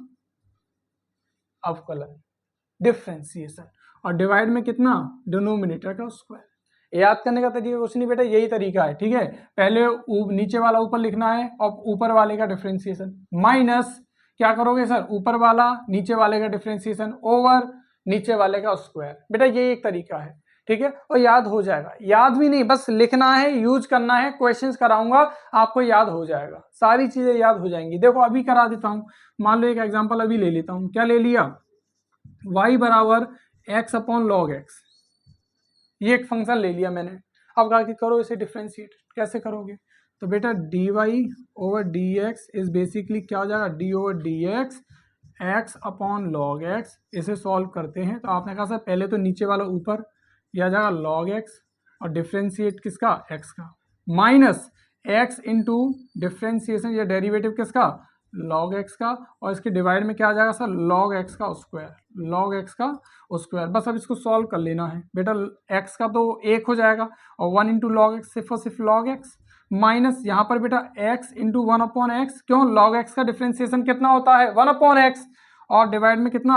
अवकलन डिफरेंशिएशन, और डिवाइड में कितना, डिनोमिनेटर का स्क्वायर। याद करने का तरीका कुछ नहीं बेटा, यही तरीका है। ठीक है, पहले नीचे वाला ऊपर लिखना है और ऊपर वाले का डिफरेंशिएशन, माइनस क्या करोगे सर, ऊपर वाला नीचे वाले का डिफरेंशिएशन ओवर नीचे वाले का स्क्वायर। बेटा ये एक तरीका है, ठीक है, और याद हो जाएगा, याद भी नहीं बस लिखना है, यूज करना है, क्वेश्चंस कराऊंगा आपको याद हो जाएगा, सारी चीजें याद हो जाएंगी। देखो अभी करा देता हूं, मान लो एक एग्जांपल अभी ले लेता हूं, क्या ले लिया, y बराबर x अपॉन लॉग एक्स, ये एक फंक्शन ले लिया मैंने। अब कहा कि करो इसे डिफरेंशिएट, कैसे करोगे, तो बेटा dy over dx is basically क्या हो जाएगा, d over dx x upon log x. इसे सॉल्व करते हैं तो आपने कहा सर पहले तो नीचे वाला ऊपर, यह आ जाएगा लॉग एक्स और डिफरेंशिएट किसका, x का, माइनस x इंटू डिफरेंशिएशन या डेरिवेटिव किसका, log x का, और इसके डिवाइड में क्या आ जाएगा सर, log x का स्क्वायर, log x का स्क्वायर। बस अब इसको सॉल्व कर लेना है बेटा, x का तो 1 हो जाएगा और 1 इंटू लॉग एक्स सिर्फ और सिर्फ log x, माइनस यहाँ पर बेटा x इंटू 1/x, क्यों log x का डिफ्रेंसिएशन कितना होता है 1/x, और डिवाइड में कितना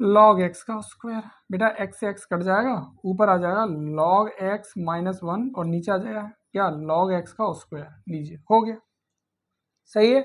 log x का स्क्वायर। बेटा x से x कट जाएगा, ऊपर आ जाएगा log x माइनस 1 और नीचे आ जाएगा क्या log x का स्क्वायर। लीजिए हो गया, सही है।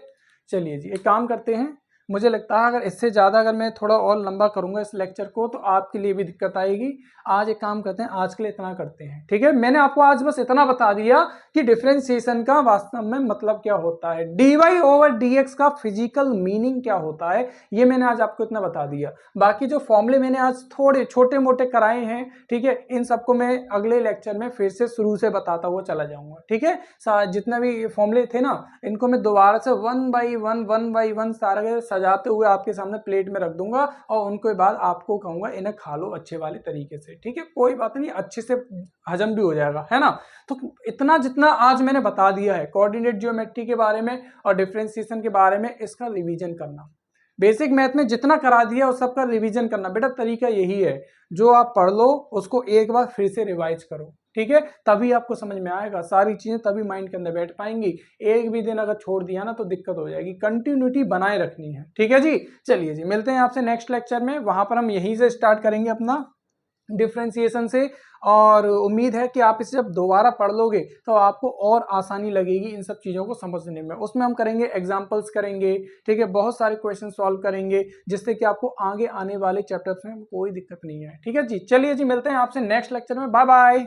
चलिए जी एक काम करते हैं, मुझे लगता है अगर इससे ज़्यादा अगर मैं थोड़ा और लंबा करूंगा इस लेक्चर को तो आपके लिए भी दिक्कत आएगी। आज एक काम करते हैं, आज के लिए इतना करते हैं, ठीक है। मैंने आपको आज बस इतना बता दिया कि डिफरेंशिएशन का वास्तव में मतलब क्या होता है, dy ओवर dx का फिजिकल मीनिंग क्या होता है, ये मैंने आज आपको इतना बता दिया। बाकी जो फॉर्मूले मैंने आज थोड़े छोटे मोटे कराए हैं, ठीक है, इन सबको मैं अगले लेक्चर में फिर से शुरू से बताता हुआ चला जाऊंगा, ठीक है। जितने भी फॉर्मूले थे ना इनको मैं दोबारा से वन बाई वन सारे सजाते हुए आपके सामने प्लेट में रख दूंगा और उनके बाद आपको कहूंगा इन्हें खा लो अच्छे वाले तरीके से, ठीक है। कोई बात नहीं, अच्छे से हजम भी हो जाएगा, है ना। तो इतना जितना आज मैंने बता दिया है कोऑर्डिनेट ज्योमेट्री के बारे में और डिफरेंशिएशन के बारे में, इसका रिवीजन करना। बेसिक मैथ में जितना करा दिया उस सबका रिवीजन करना। बेटा तरीका यही है, जो आप पढ़ लो उसको एक बार फिर से रिवाइज करो, ठीक है, तभी आपको समझ में आएगा सारी चीजें, तभी माइंड के अंदर बैठ पाएंगी। एक भी दिन अगर छोड़ दिया ना तो दिक्कत हो जाएगी, कंटिन्यूटी बनाए रखनी है, ठीक है जी। चलिए जी मिलते हैं आपसे नेक्स्ट लेक्चर में, वहां पर हम यहीं से स्टार्ट करेंगे अपना डिफरेंशिएशन से। और उम्मीद है कि आप इसे जब दोबारा पढ़ लोगे तो आपको और आसानी लगेगी इन सब चीज़ों को समझने में। उसमें हम करेंगे एग्जांपल्स करेंगे, ठीक है, बहुत सारे क्वेश्चन सॉल्व करेंगे जिससे कि आपको आगे आने वाले चैप्टर्स में कोई दिक्कत नहीं है, ठीक है जी। चलिए जी मिलते हैं आपसे नेक्स्ट लेक्चर में, बाय बाय।